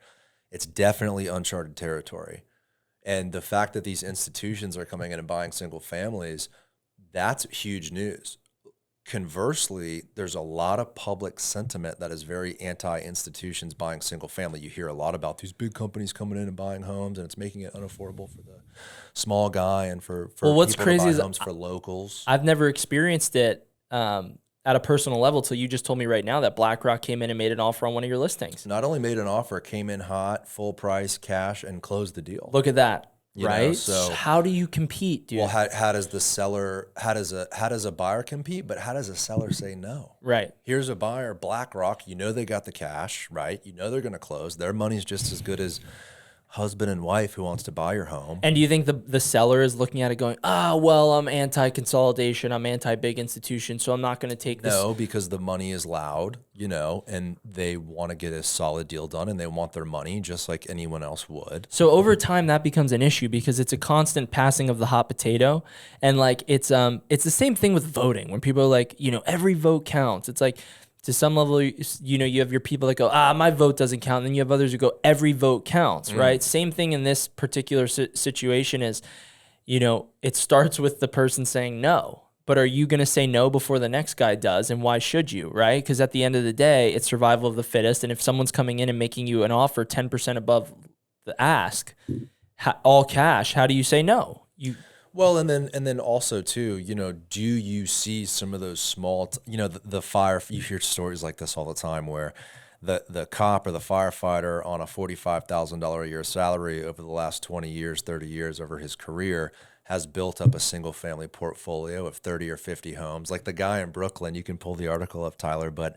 It's definitely uncharted territory. And the fact that these institutions are coming in and buying single families, that's huge news. Conversely, there's a lot of public sentiment that is very anti-institutions buying single family. You hear a lot about these big companies coming in and buying homes, and it's making it unaffordable for the small guy and for what's people crazy to buy is homes for locals. I've never experienced it at a personal level till you just told me right now that BlackRock came in and made an offer on one of your listings. Not only made an offer, came in hot, full price, cash, and closed the deal. Look at that, You know, right? so- how do you compete, dude? Well, how does the seller? How does a buyer compete? But how does a seller say no? right. Here's a buyer, BlackRock. You know they got the cash, right? You know they're going to close. Their money's just as good as husband and wife who wants to buy your home. And do you think the seller is looking at it going, well, I'm anti-consolidation, I'm anti-big institution, so I'm not going to take this? No, because the money is loud, and they want to get a solid deal done, and they want their money just like anyone else would. So over time, that becomes an issue because it's a constant passing of the hot potato, and like it's the same thing with voting. When people are like, every vote counts. It's like, to some level, you have your people that go, my vote doesn't count. And then you have others who go, every vote counts, right? Same thing in this particular situation is, it starts with the person saying no. But are you going to say no before the next guy does? And why should you, right? Because at the end of the day, it's survival of the fittest. And if someone's coming in and making you an offer 10% above the ask, all cash, how do you say no? Well, and then also too, do you see some of those small, the fire? You hear stories like this all the time where the cop or the firefighter on a $45,000 a year salary over the last 20 years, 30 years over his career has built up a single family portfolio of 30 or 50 homes. Like the guy in Brooklyn, you can pull the article up, Tyler, but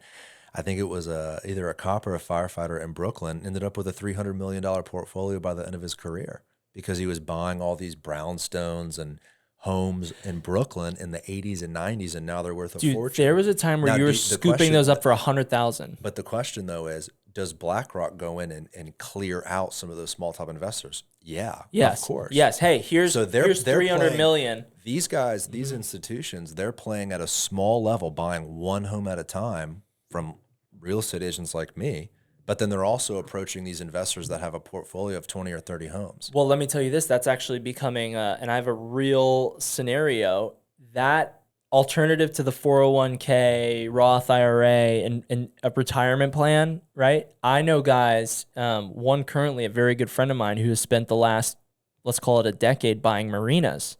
I think it was either a cop or a firefighter in Brooklyn ended up with a $300 million portfolio by the end of his career, because he was buying all these brownstones and homes in Brooklyn in the 80s and 90s, and now they're worth a fortune. There was a time where you were scooping those up for 100,000. But the question, though, is, does BlackRock go in and clear out some of those small-time investors? Yeah, yes, of course. Yes, hey, here's 300 playing, million. These guys, these institutions, they're playing at a small level, buying one home at a time from real estate agents like me. But then they're also approaching these investors that have a portfolio of 20 or 30 homes. Well, let me tell you this. That's actually becoming, and I have a real scenario, that alternative to the 401k, Roth IRA, and a retirement plan, right? I know guys, one currently, a very good friend of mine, who has spent the last, let's call it a decade, buying marinas,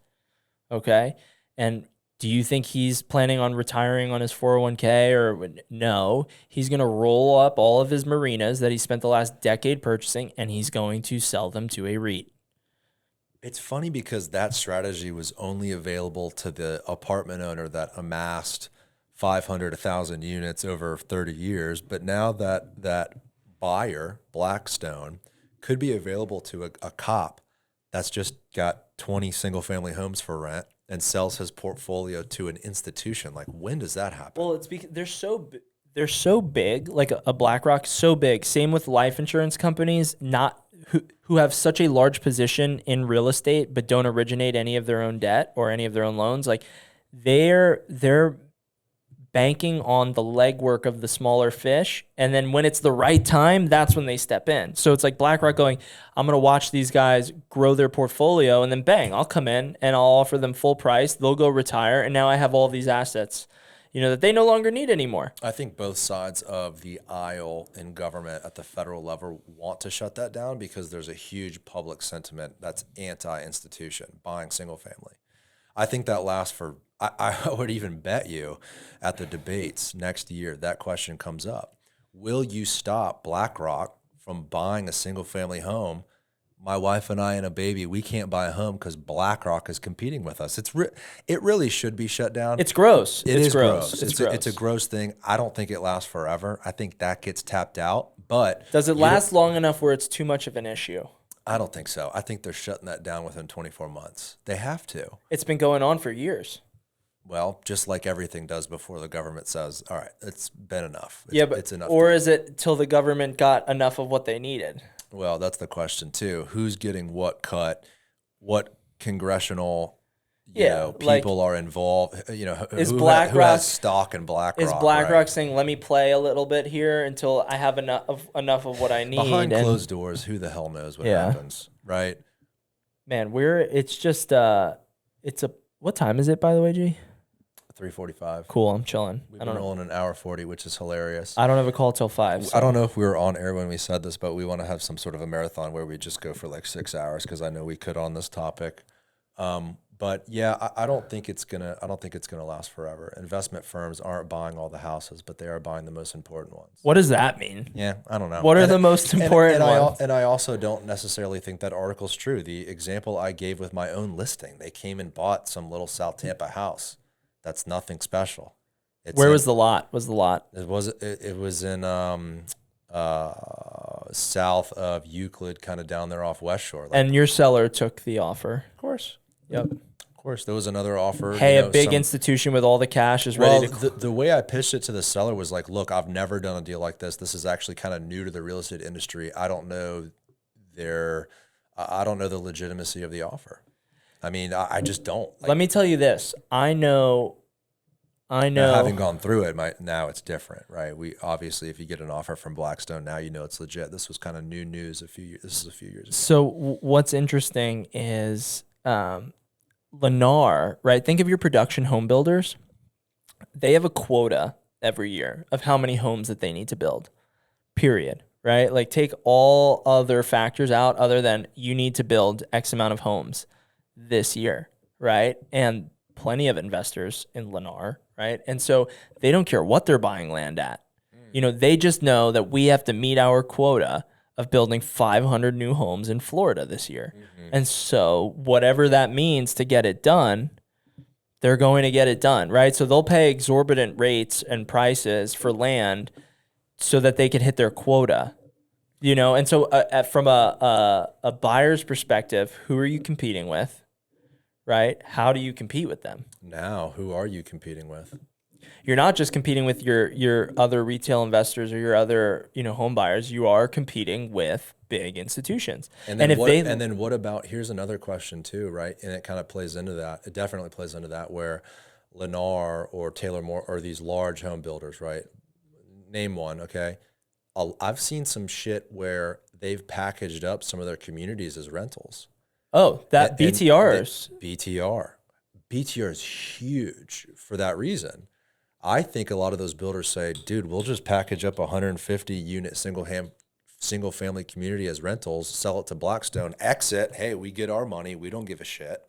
okay? And do you think he's planning on retiring on his 401k or no? He's going to roll up all of his marinas that he spent the last decade purchasing, and he's going to sell them to a REIT. It's funny because that strategy was only available to the apartment owner that amassed 500, 1,000 units over 30 years. But now that buyer, Blackstone, could be available to a cop that's just got 20 single-family homes for rent and sells his portfolio to an institution. Like, when does that happen? Well, it's because they're so big, like a BlackRock, so big. Same with life insurance companies, who have such a large position in real estate but don't originate any of their own debt or any of their own loans. Like they're banking on the legwork of the smaller fish, and then when it's the right time, that's when they step in. So it's like BlackRock going, I'm going to watch these guys grow their portfolio, and then bang, I'll come in and I'll offer them full price. They'll go retire, and now I have all these assets, that they no longer need anymore. I think both sides of the aisle in government at the federal level want to shut that down because there's a huge public sentiment that's anti-institution, buying single family. I think that lasts for, I would even bet you at the debates next year, that question comes up. Will you stop BlackRock from buying a single family home? My wife and I and a baby, we can't buy a home because BlackRock is competing with us. It really should be shut down. It's gross. It's gross. It's a gross thing. I don't think it lasts forever. I think that gets tapped out. But does it last long enough where it's too much of an issue? I don't think so. I think they're shutting that down within 24 months. They have to. It's been going on for years. Well, just like everything does before the government says, all right, it's been enough. It's enough. Or is it till the government got enough of what they needed? Well, that's the question too. Who's getting what cut? What congressional people are involved? Who has stock in BlackRock? Is BlackRock saying, "Let me play a little bit here until I have enough of what I need"? Behind closed doors, who the hell knows what happens, right? Man, it's just what time is it, by the way, G? 3:45. Cool, I'm chilling. We've been rolling an hour 40, which is hilarious. I don't have a call till 5. So. I don't know if we were on air when we said this, but we want to have some sort of a marathon where we just go for like 6 hours because I know we could on this topic. But yeah, I don't think it's gonna last forever. Investment firms aren't buying all the houses, but they are buying the most important ones. What does that mean? Yeah, I don't know. What are the most important ones? And I also don't necessarily think that article's true. The example I gave with my own listing, they came and bought some little South Tampa house. That's nothing special. Where was the lot? Was the lot? It was in south of Euclid, kind of down there off West Shore. Like, And your seller took the offer. of course, Yep. of course, there was another offer. Hey, a big institution with all the cash is ready to. The way I pitched it to the seller was like, look, I've never done a deal like this. This is actually kind of new to the real estate industry. I don't know the legitimacy of the offer. I mean, I just don't. Like, Let me tell you this. I know. now, having gone through it, now it's different, right? We obviously, if you get an offer from Blackstone, now you know it's legit. This was kind of new news This is a few years ago. So what's interesting is Lennar, right? Think of your production home builders. They have a quota every year of how many homes that they need to build, period, right? Like take all other factors out other than you need to build X amount of homes this year, right? And plenty of investors in Lennar, right? And so they don't care what they're buying land at. You know, they just know that we have to meet our quota of building 500 new homes in Florida this year. And so whatever that means to get it done, they're going to get it done, right? So they'll pay exorbitant rates and prices for land so that they can hit their quota, you know? And so from a buyer's perspective, who are you competing with, right? How do you compete with them? Now, who are you competing with? You're not just competing with your other retail investors or your other, you know, home buyers. You are competing with big institutions. And then what about, here's another question too, right? And it kind of plays into that. It definitely plays into that, where Lennar or Taylor Moore or these large home builders, right? Name one, okay? I've seen some shit where they've packaged up some of their communities as rentals. Oh, that BTRs. BTR is huge for that reason. I think a lot of those builders say, dude, we'll just package up 150 unit single family community as rentals, sell it to Blackstone, exit. Hey, we get our money. We don't give a shit.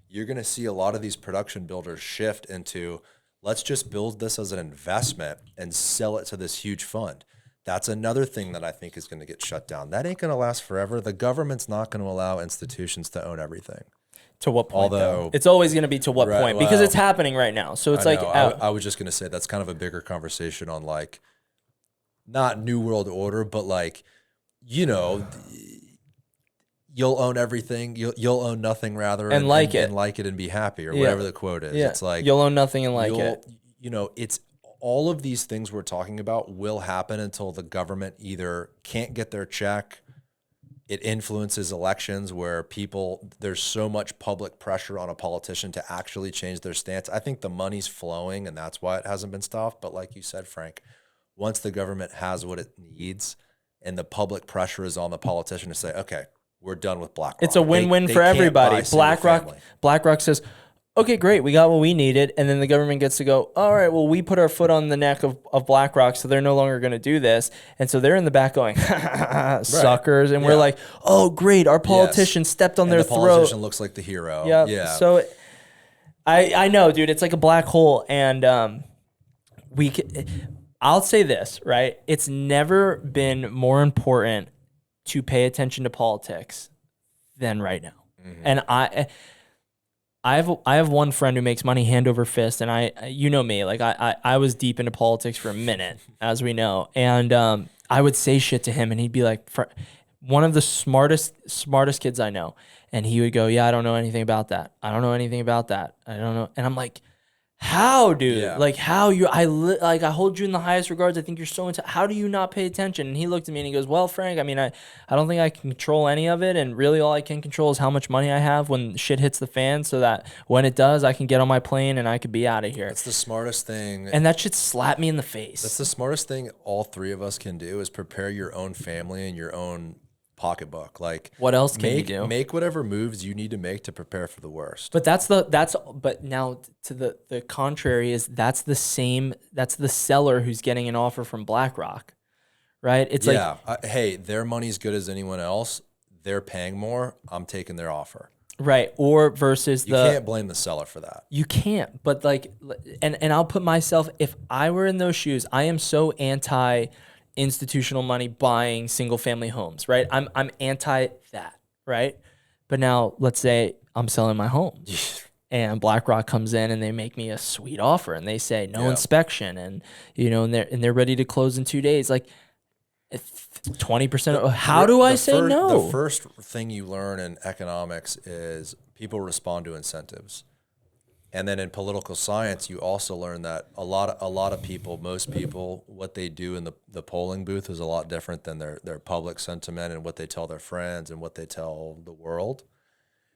You're going to see a lot of these production builders shift into, let's just build this as an investment and sell it to this huge fund. That's another thing that I think is going to get shut down. That ain't going to last forever. The government's not going to allow institutions to own everything. To what point? Although it's always going to be to what point, because it's happening right now. So it's I was just going to say that's kind of a bigger conversation on, like, not New World Order, but like, you know, you'll own everything, you'll own nothing rather, and like it and be happy, or whatever the quote is. It's like you'll own nothing and like it. You know, it's all of these things we're talking about will happen until the government either can't get their check. It influences elections where there's so much public pressure on a politician to actually change their stance. I think the money's flowing, and that's why it hasn't been stopped. But like you said, Frank, once the government has what it needs and the public pressure is on the politician to say, okay, we're done with BlackRock. It's a win-win for everybody. BlackRock says, okay, great, we got what we needed. And then the government gets to go, all right, well, we put our foot on the neck of BlackRock, so they're no longer going to do this. And so they're in the back going, suckers. And we're like, oh, great, our politician stepped on their throat. The politician looks like the hero. Yeah. So I know, dude, it's like a black hole. And I'll say this, right? It's never been more important to pay attention to politics than right now. Mm-hmm. And I have one friend who makes money hand over fist, and you know me, like I was deep into politics for a minute, as we know, and I would say shit to him, and he'd be like, one of the smartest kids I know, and he would go, yeah, I don't know anything about that. I don't know anything about that. I don't know, and I'm like, how, dude? Yeah. Like, how I hold you in the highest regards. I think you're so into. How do you not pay attention? And he looked at me and he goes, well, Frank, I mean, I don't think I can control any of it, and really all I can control is how much money I have when shit hits the fan, so that when it does, I can get on my plane and I could be out of here. That's the smartest thing. And that shit slapped me in the face. That's the smartest thing all three of us can do, is prepare your own family and your own pocketbook. Like, what else can you do? Make whatever moves you need to make to prepare for the worst. But but now to the contrary is that's the seller who's getting an offer from BlackRock, right? It's hey, their money's good as anyone else. They're paying more. I'm taking their offer. Right. Or versus you can't blame the seller for that. You can't. But like, and I'll put myself, if I were in those shoes, I am so anti institutional money buying single family homes, right? I'm anti that, right? But now let's say I'm selling my home and BlackRock comes in and they make me a sweet offer and they say no inspection, and you know, and they're ready to close in 2 days. Like, 20%. How do I say no? The first thing you learn in economics is people respond to incentives. And then in political science, you also learn that a lot of people, most people, what they do in the polling booth is a lot different than their public sentiment and what they tell their friends and what they tell the world.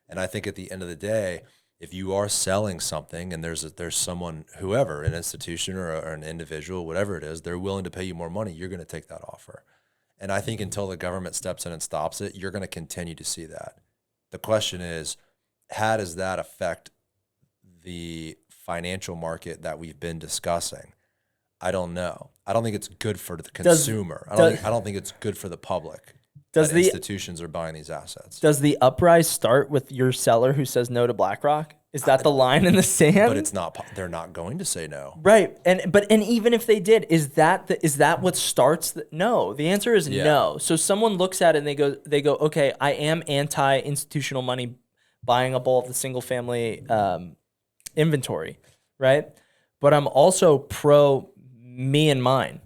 And I think at the end of the day, if you are selling something and there's someone, whoever, an institution or an individual, whatever it is, they're willing to pay you more money, you're going to take that offer. And I think until the government steps in and stops it, you're going to continue to see that. The question is, how does that affect the financial market that we've been discussing? I don't know. I don't think it's good for the consumer. I don't think it's good for the public. That institutions are buying these assets. Does the uprise start with your seller who says no to BlackRock? Is that the line in the sand? But it's not. They're not going to say no. Right. And even if they did, is that what starts? No. The answer is no. So someone looks at it and they go, okay, I am anti-institutional money buying up all of the single family inventory, right? But I'm also pro me and mine.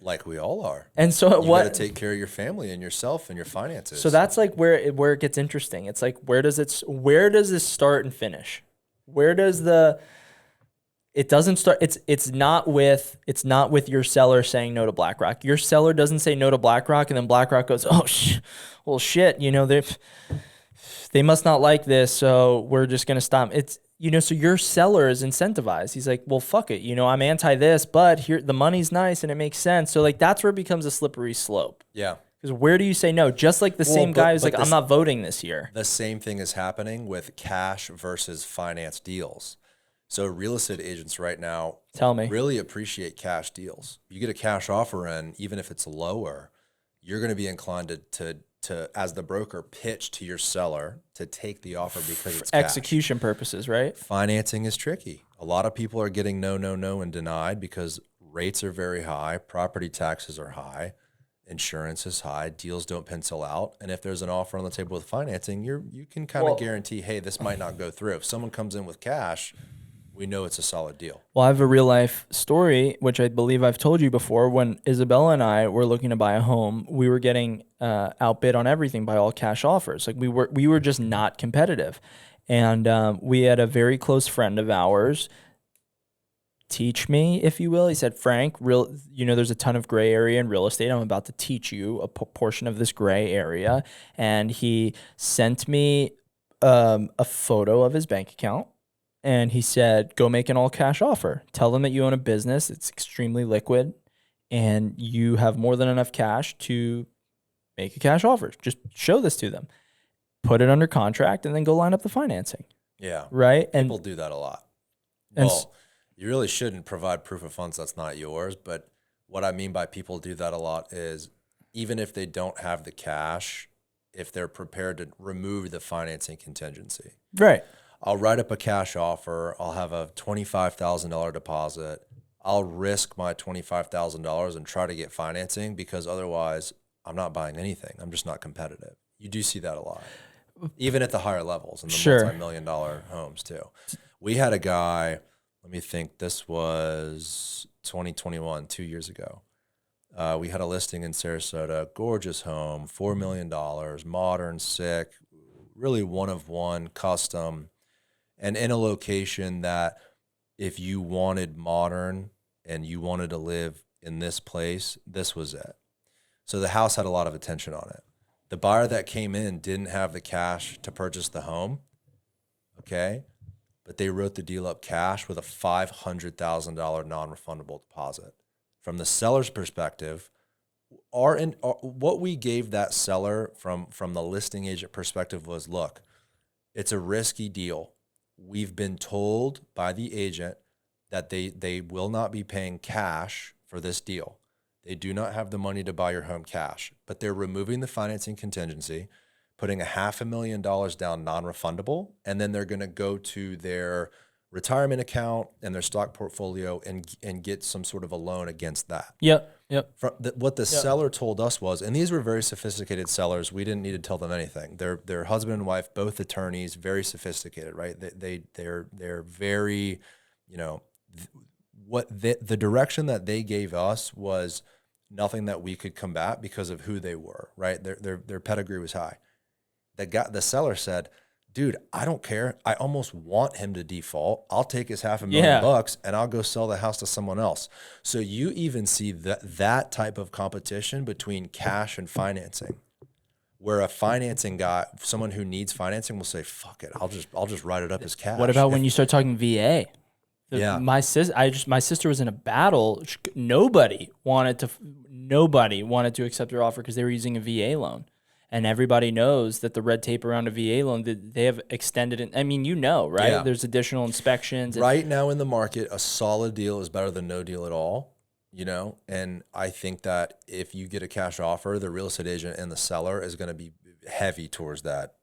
Like we all are. And so you got to take care of your family and yourself and your finances. So that's like where it gets interesting. It's like, where does this start and finish? It doesn't start. It's not with your seller saying no to BlackRock. Your seller doesn't say no to BlackRock, and then BlackRock goes, oh, well, shit, they must not like this, so we're just going to stop. So your seller is incentivized. He's like, well, fuck it. I'm anti this, but here the money's nice and it makes sense. So like, that's where it becomes a slippery slope. Yeah. Because where do you say no? Just like the same guy who's like, I'm not voting this year. The same thing is happening with cash versus finance deals. So real estate agents right now really appreciate cash deals. You get a cash offer in, even if it's lower, you're going to be inclined to as the broker, pitch to your seller to take the offer because it's execution purposes, right? Financing is tricky. A lot of people are getting no, and denied because rates are very high, property taxes are high, insurance is high, deals don't pencil out. And if there's an offer on the table with financing, you can kind of guarantee, hey, this might not go through. If someone comes in with cash, we know it's a solid deal. Well, I have a real life story, which I believe I've told you before. When Isabella and I were looking to buy a home, we were getting outbid on everything by all cash offers. Like we were just not competitive. And we had a very close friend of ours teach me, if you will. He said, Frank, there's a ton of gray area in real estate. I'm about to teach you a portion of this gray area. And he sent me a photo of his bank account. And he said, go make an all cash offer. Tell them that you own a business. It's extremely liquid and you have more than enough cash to make a cash offer. Just show this to them, put it under contract, and then go line up the financing. Yeah. Right. People do that a lot. Well, you really shouldn't provide proof of funds that's not yours. But what I mean by people do that a lot is even if they don't have the cash, if they're prepared to remove the financing contingency. Right. I'll write up a cash offer. I'll have a $25,000 deposit. I'll risk my $25,000 and try to get financing because otherwise I'm not buying anything. I'm just not competitive. You do see that a lot, even at the higher levels in the multi-million-dollar homes too. We had a guy, let me think, this was 2021, 2 years ago. We had a listing in Sarasota, gorgeous home, $4 million, modern, sick, really one of one, custom. And in a location that if you wanted modern and you wanted to live in this place, this was it. So the house had a lot of attention on it. The buyer that came in didn't have the cash to purchase the home, okay? But they wrote the deal up cash with a $500,000 non-refundable deposit. From the seller's perspective, what we gave that seller from the listing agent perspective was, look, it's a risky deal. We've been told by the agent that they will not be paying cash for this deal. They do not have the money to buy your home cash, but they're removing the financing contingency, putting $500,000 down non-refundable, and then they're going to go to their retirement account and their stock portfolio and get some sort of a loan against that. Yep. What the seller told us was, and these were very sophisticated sellers. We didn't need to tell them anything. They're husband and wife, both attorneys, very sophisticated, right? They're very, the direction that they gave us was, nothing that we could combat because of who they were, right? Their pedigree was high. The seller said, dude, I don't care. I almost want him to default. I'll take his $500,000 and I'll go sell the house to someone else. So you even see that type of competition between cash and financing, where a financing guy, someone who needs financing, will say, fuck it, I'll just write it up as cash. What about when you start talking VA? Yeah. My sister was in a battle. Nobody wanted to accept her offer because they were using a VA loan. And everybody knows that the red tape around a VA loan, that they have extended it. I mean, right? Yeah. There's additional inspections. Right now in the market, a solid deal is better than no deal at all, And I think that if you get a cash offer, the real estate agent and the seller is going to be heavy towards that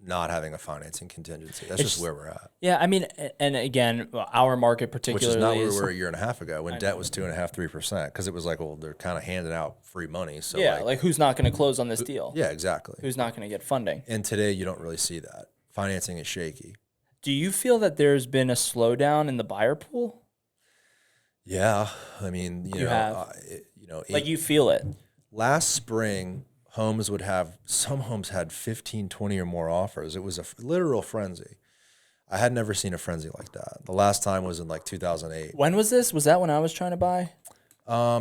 not having a financing contingency. That's just where we're at. Yeah, I mean, and again, our market particularly Which is not where we were a year and a half ago when debt was 2.5%, 3%, because it was like, well, they're kind of handing out free money. So like who's not going to close on this deal? Yeah, exactly. Who's not going to get funding? And today you don't really see that. Financing is shaky. Do you feel that there's been a slowdown in the buyer pool? Yeah, I mean, you feel it. Last spring, some homes had 15, 20 or more offers. It was a literal frenzy. I had never seen a frenzy like that. The last time was in like 2008. When was this? Was that when I was trying to buy?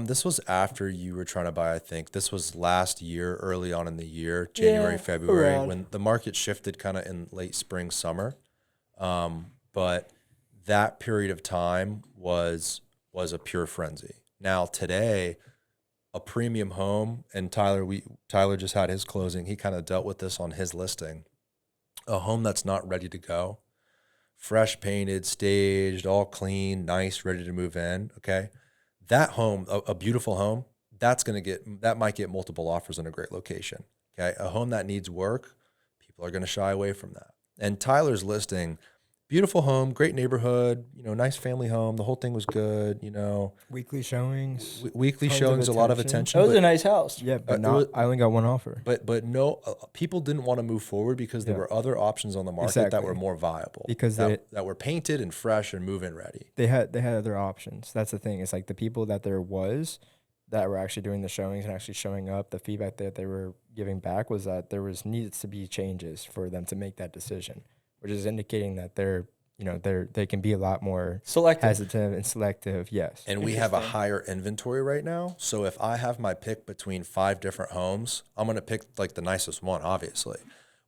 This was after you were trying to buy, I think. This was last year, early on in the year, January, February, when the market shifted kind of in late spring, summer. But that period of time was a pure frenzy. Now today, a premium home, and Tyler just had his closing. He kind of dealt with this on his listing. A home that's not ready to go, fresh painted, staged, all clean, nice, ready to move in. Okay, that home, a beautiful home, that might get multiple offers in a great location. Okay, a home that needs work, people are going to shy away from that. And Tyler's listing, beautiful home, great neighborhood, nice family home. The whole thing was good, Weekly showings. Weekly showings, a lot of attention. That was a nice house. Yeah, but I only got one offer. But no, people didn't want to move forward because there were other options on the market that were more viable. Because that were painted and fresh and move-in ready. They had other options. That's the thing. It's like the people that were actually doing the showings and actually showing up, the feedback that they were giving back was that needed to be changes for them to make that decision, which is indicating that they can be a lot more hesitant and selective. Yes. And we have a higher inventory right now. So if I have my pick between 5 different homes, I'm going to pick like the nicest one, obviously.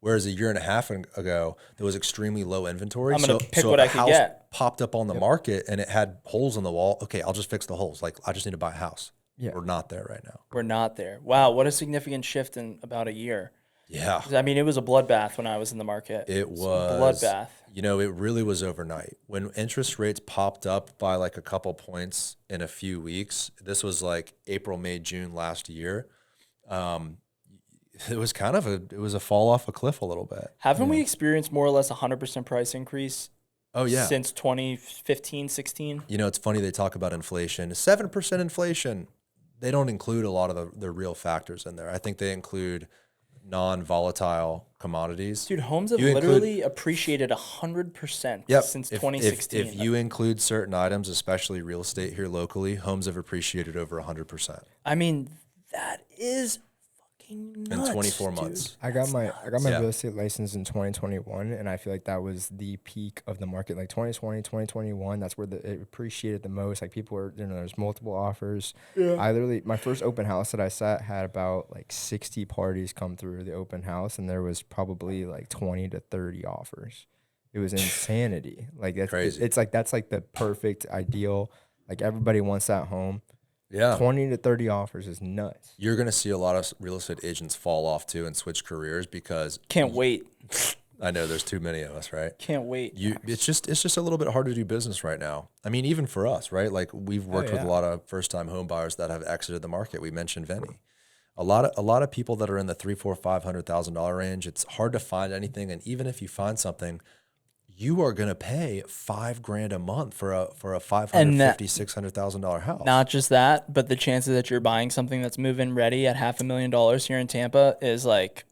Whereas a year and a half ago, there was extremely low inventory. I'm going to pick what I can get. Popped up on the market and it had holes in the wall. Okay, I'll just fix the holes. Like, I just need to buy a house. Yeah. We're not there right now. We're not there. Wow, what a significant shift in about a year. Yeah. I mean, it was a bloodbath when I was in the market. It was a bloodbath. It really was overnight. When interest rates popped up by like a couple points in a few weeks, this was like April, May, June last year. It was a fall off a cliff a little bit. Haven't we experienced more or less 100% price increase? Oh, yeah. Since 2015, 16? It's funny they talk about inflation. 7% inflation. They don't include a lot of the real factors in there. I think they include non-volatile commodities. Dude, homes have literally appreciated 100% since 2016. If you include certain items, especially real estate here locally, homes have appreciated over 100%. I mean, that is fucking nuts, in 24 months. I got my real estate license in 2021, and I feel like that was the peak of the market. Like 2020, 2021, that's where it appreciated the most. Like people were, there's multiple offers. Yeah. My first open house that I sat had about like 60 parties come through the open house, and there was probably like 20 to 30 offers. It was insanity. Like that's crazy. It's like that's like the perfect ideal. Like everybody wants that home. Yeah. 20 to 30 offers is nuts. You're going to see a lot of real estate agents fall off too and switch careers because can't wait. I know there's too many of us, right? Can't wait. It's just a little bit hard to do business right now. I mean, even for us, right? Like we've worked with a lot of first-time home buyers that have exited the market. We mentioned Vinny. A lot of people that are in the $300,000-$500,000 range. It's hard to find anything, and even if you find something, you are going to pay $5,000 a month for a $550,000-$600,000 house. Not just that, but the chances that you're buying something that's move-in ready at $500,000 here in Tampa is like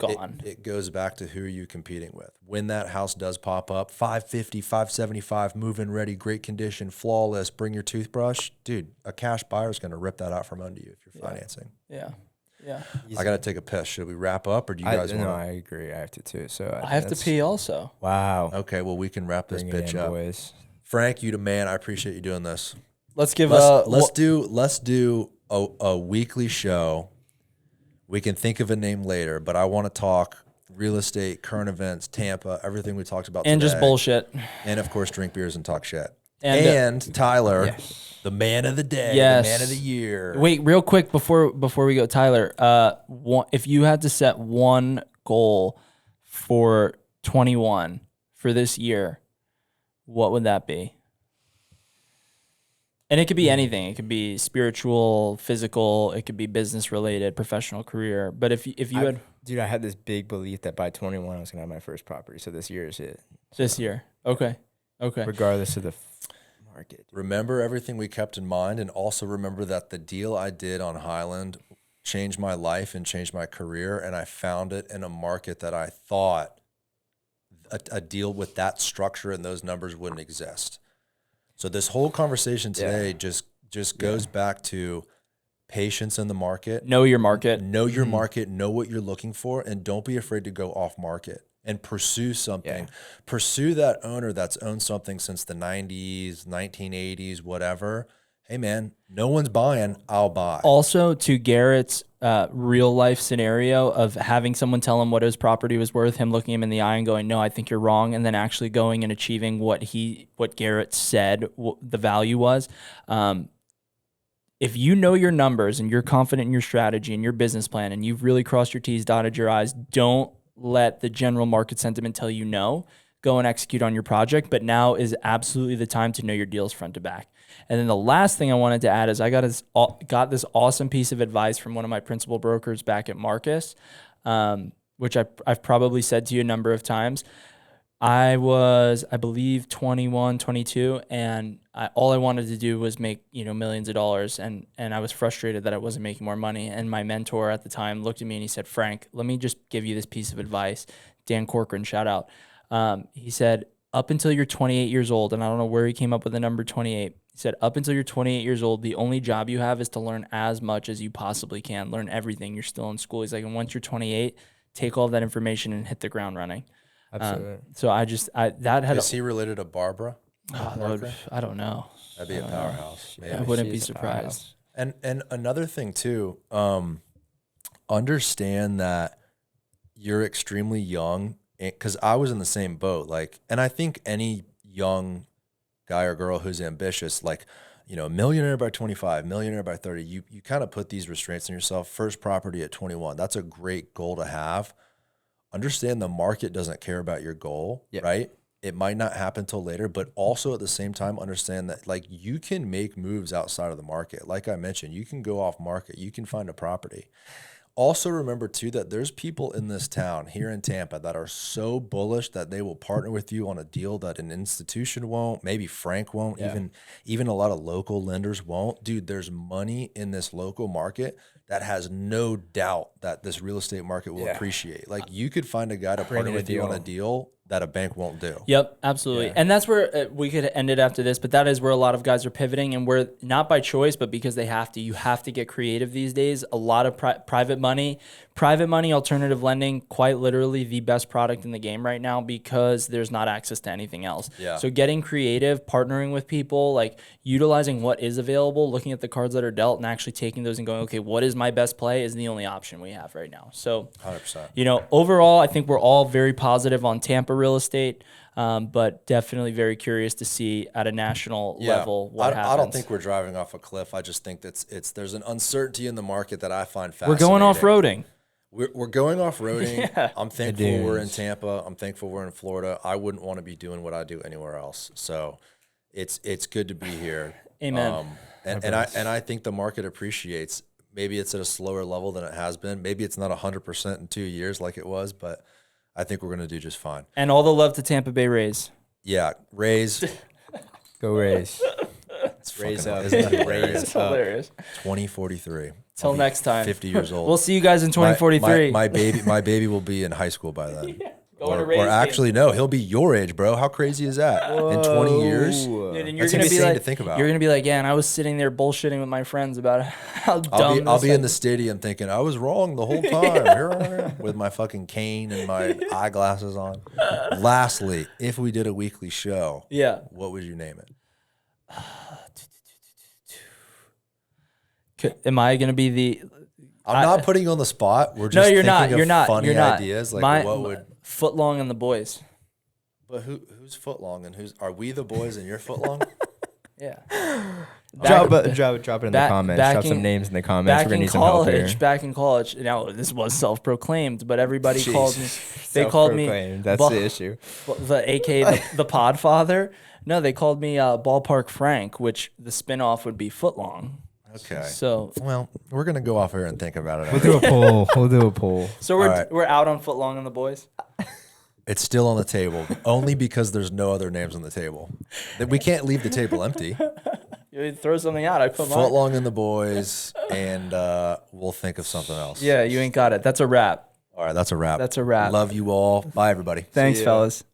gone. It goes back to who you're competing with. When that house does pop up, 550, 575, move-in ready, great condition, flawless, bring your toothbrush. Dude, a cash buyer is going to rip that out from under you if you're financing. Yeah. Yeah. I got to take a piss. Should we wrap up or do you guys want No, to? I agree. I have to too. So I have to pee also. Wow. Okay, well, we can wrap this Bring it bitch in, up. boys. Frank, you the man. I appreciate you doing this. Let's give Let's do a weekly show. We can think of a name later, but I want to talk real estate, current events, Tampa, everything we talked about and today. just bullshit. And of course, drink beers and talk shit. And, Tyler, the man of the day, Yes. the man of the year. Wait, real quick before we go, Tyler. If you had to set one goal for 21 for this year, what would that be? And it could be anything. It could be spiritual, physical. It could be business related, professional career. But if you had Dude, I had this big belief that by 21 I was gonna have my first property. So this year is it. this year, okay. Regardless of the market. Remember everything we kept in mind, and also remember that the deal I did on Highland changed my life and changed my career, and I found it in a market that I thought a deal with that structure and those numbers wouldn't exist. So this whole conversation today just goes back to patience in the market. Know your market. Know your market, know what you're looking for, and don't be afraid to go off market and pursue something. Pursue that owner that's owned something since the 90s, 1980s, whatever. Hey, man, no one's buying, I'll buy. Also, to Garrett's real life scenario of having someone tell him what his property was worth, him looking him in the eye and going, "No, I think you're wrong," and then actually going and achieving what Garrett said the value was. If you know your numbers and you're confident in your strategy and your business plan, and you've really crossed your T's, dotted your I's, don't let the general market sentiment tell you no. Go and execute on your project. But now is absolutely the time to know your deals front to back. And then the last thing I wanted to add is I got this awesome piece of advice from one of my principal brokers back at Marcus, which I've probably said to you a number of times. I was, I believe, 21, 22, and all I wanted to do was make, millions of dollars, and I was frustrated that I wasn't making more money. And my mentor at the time looked at me and he said, "Frank, let me just give you this piece of advice." Dan Corcoran, shout out. He said, up until you're 28 years old, and I don't know where he came up with the number 28. He said, up until you're 28 years old, the only job you have is to learn as much as you possibly can. Learn everything. You're still in school. He's like, and once you're 28, take all that information and hit the ground running. Absolutely. So that had. Is he related to Barbara? I don't know. That'd be a powerhouse. Yeah. I wouldn't be She's a surprised. powerhouse. And another thing too, understand that you're extremely young, because I was in the same boat. And I think any young guy or girl who's ambitious, millionaire by 25, millionaire by 30, you kind of put these restraints on yourself. First property at 21, that's a great goal to have. Understand the market doesn't care about your goal, right? It might not happen till later, but also at the same time, understand that you can make moves outside of the market. Like I mentioned, you can go off market, you can find a property. Also remember too, that there's people in this town here in Tampa that are so bullish that they will partner with you on a deal that an institution won't, maybe Frank won't, even a lot of local lenders won't. Dude, there's money in this local market that has no doubt that this real estate market will appreciate. You could find a guy to partner with you on a deal that a bank won't do. Yep, absolutely. Yeah. And that's where we could end it after this, but that is where a lot of guys are pivoting, and we're not by choice, but because they have to. You have to get creative these days. A lot of private money, alternative lending, quite literally the best product in the game right now because there's not access to anything else. Yeah. So getting creative, partnering with people, utilizing what is available, looking at the cards that are dealt and actually taking those and going, okay, what is my best play is the only option we have right now. So 100%. Overall, I think we're all very positive on Tampa real estate, but definitely very curious to see at a national level what happens. I don't think we're driving off a cliff. I just think there's an uncertainty in the market that I find fascinating. We're going off-roading. We're going off-roading. Yeah. I'm thankful we're in Tampa. I'm thankful we're in Florida. I wouldn't want to be doing what I do anywhere else. So it's good to be here. Amen. And I think the market appreciates. Maybe it's at a slower level than it has been. Maybe it's not 100% in 2 years like it was, but I think we're going to do just fine. And all the love to Tampa Bay Rays. Yeah, Rays. Go Rays. It's Raise fucking up. isn't that Raise hilarious? It's hilarious. 2043. Till I'll be next time. 50 years old. We'll see you guys in My- 2043. My baby will be in high school by then. Going to Or raise actually, no, he'll be your age, bro. How crazy is that? In 20 years? Whoa. Dude, and you're That's gonna be insane like, to think about. You're gonna be like, yeah, and I was sitting there bullshitting with my friends about how dumb. I'll be in the this stadium thinking I was wrong the whole time. Here I am with my fucking cane and my eyeglasses on. Lastly, if we did a weekly show, Yeah. what would you name it? Am I gonna be the? I'm not putting you on the spot. We're just No, you're thinking not. of You're not. funny You're not. ideas. Like what would? Footlong and the boys? But who's footlong and who's are we the boys and you're footlong? Yeah. Drop it in the comments. back Drop in- some names in the comments. Back We're gonna in need some help here. college, back in college. Now this was self-proclaimed, but everybody called me. They called me. Self-proclaimed. That's Ba- the issue. The AK, the Podfather. No, they called me Ballpark Frank, which the spinoff would be Footlong. Okay. So Well, we're gonna go off here and think about it. We'll do a poll. We'll do a poll. we're All right. we're out on Footlong and the boys. It's still on the table, only because there's no other names on the table. That we can't leave the table empty. You throw something out, I put mine. Footlong and the boys, and we'll think of something else. Yeah, you ain't got it. That's a wrap. All right, that's a wrap. That's a wrap. Love you all. Bye, everybody. Thanks, ya. fellas.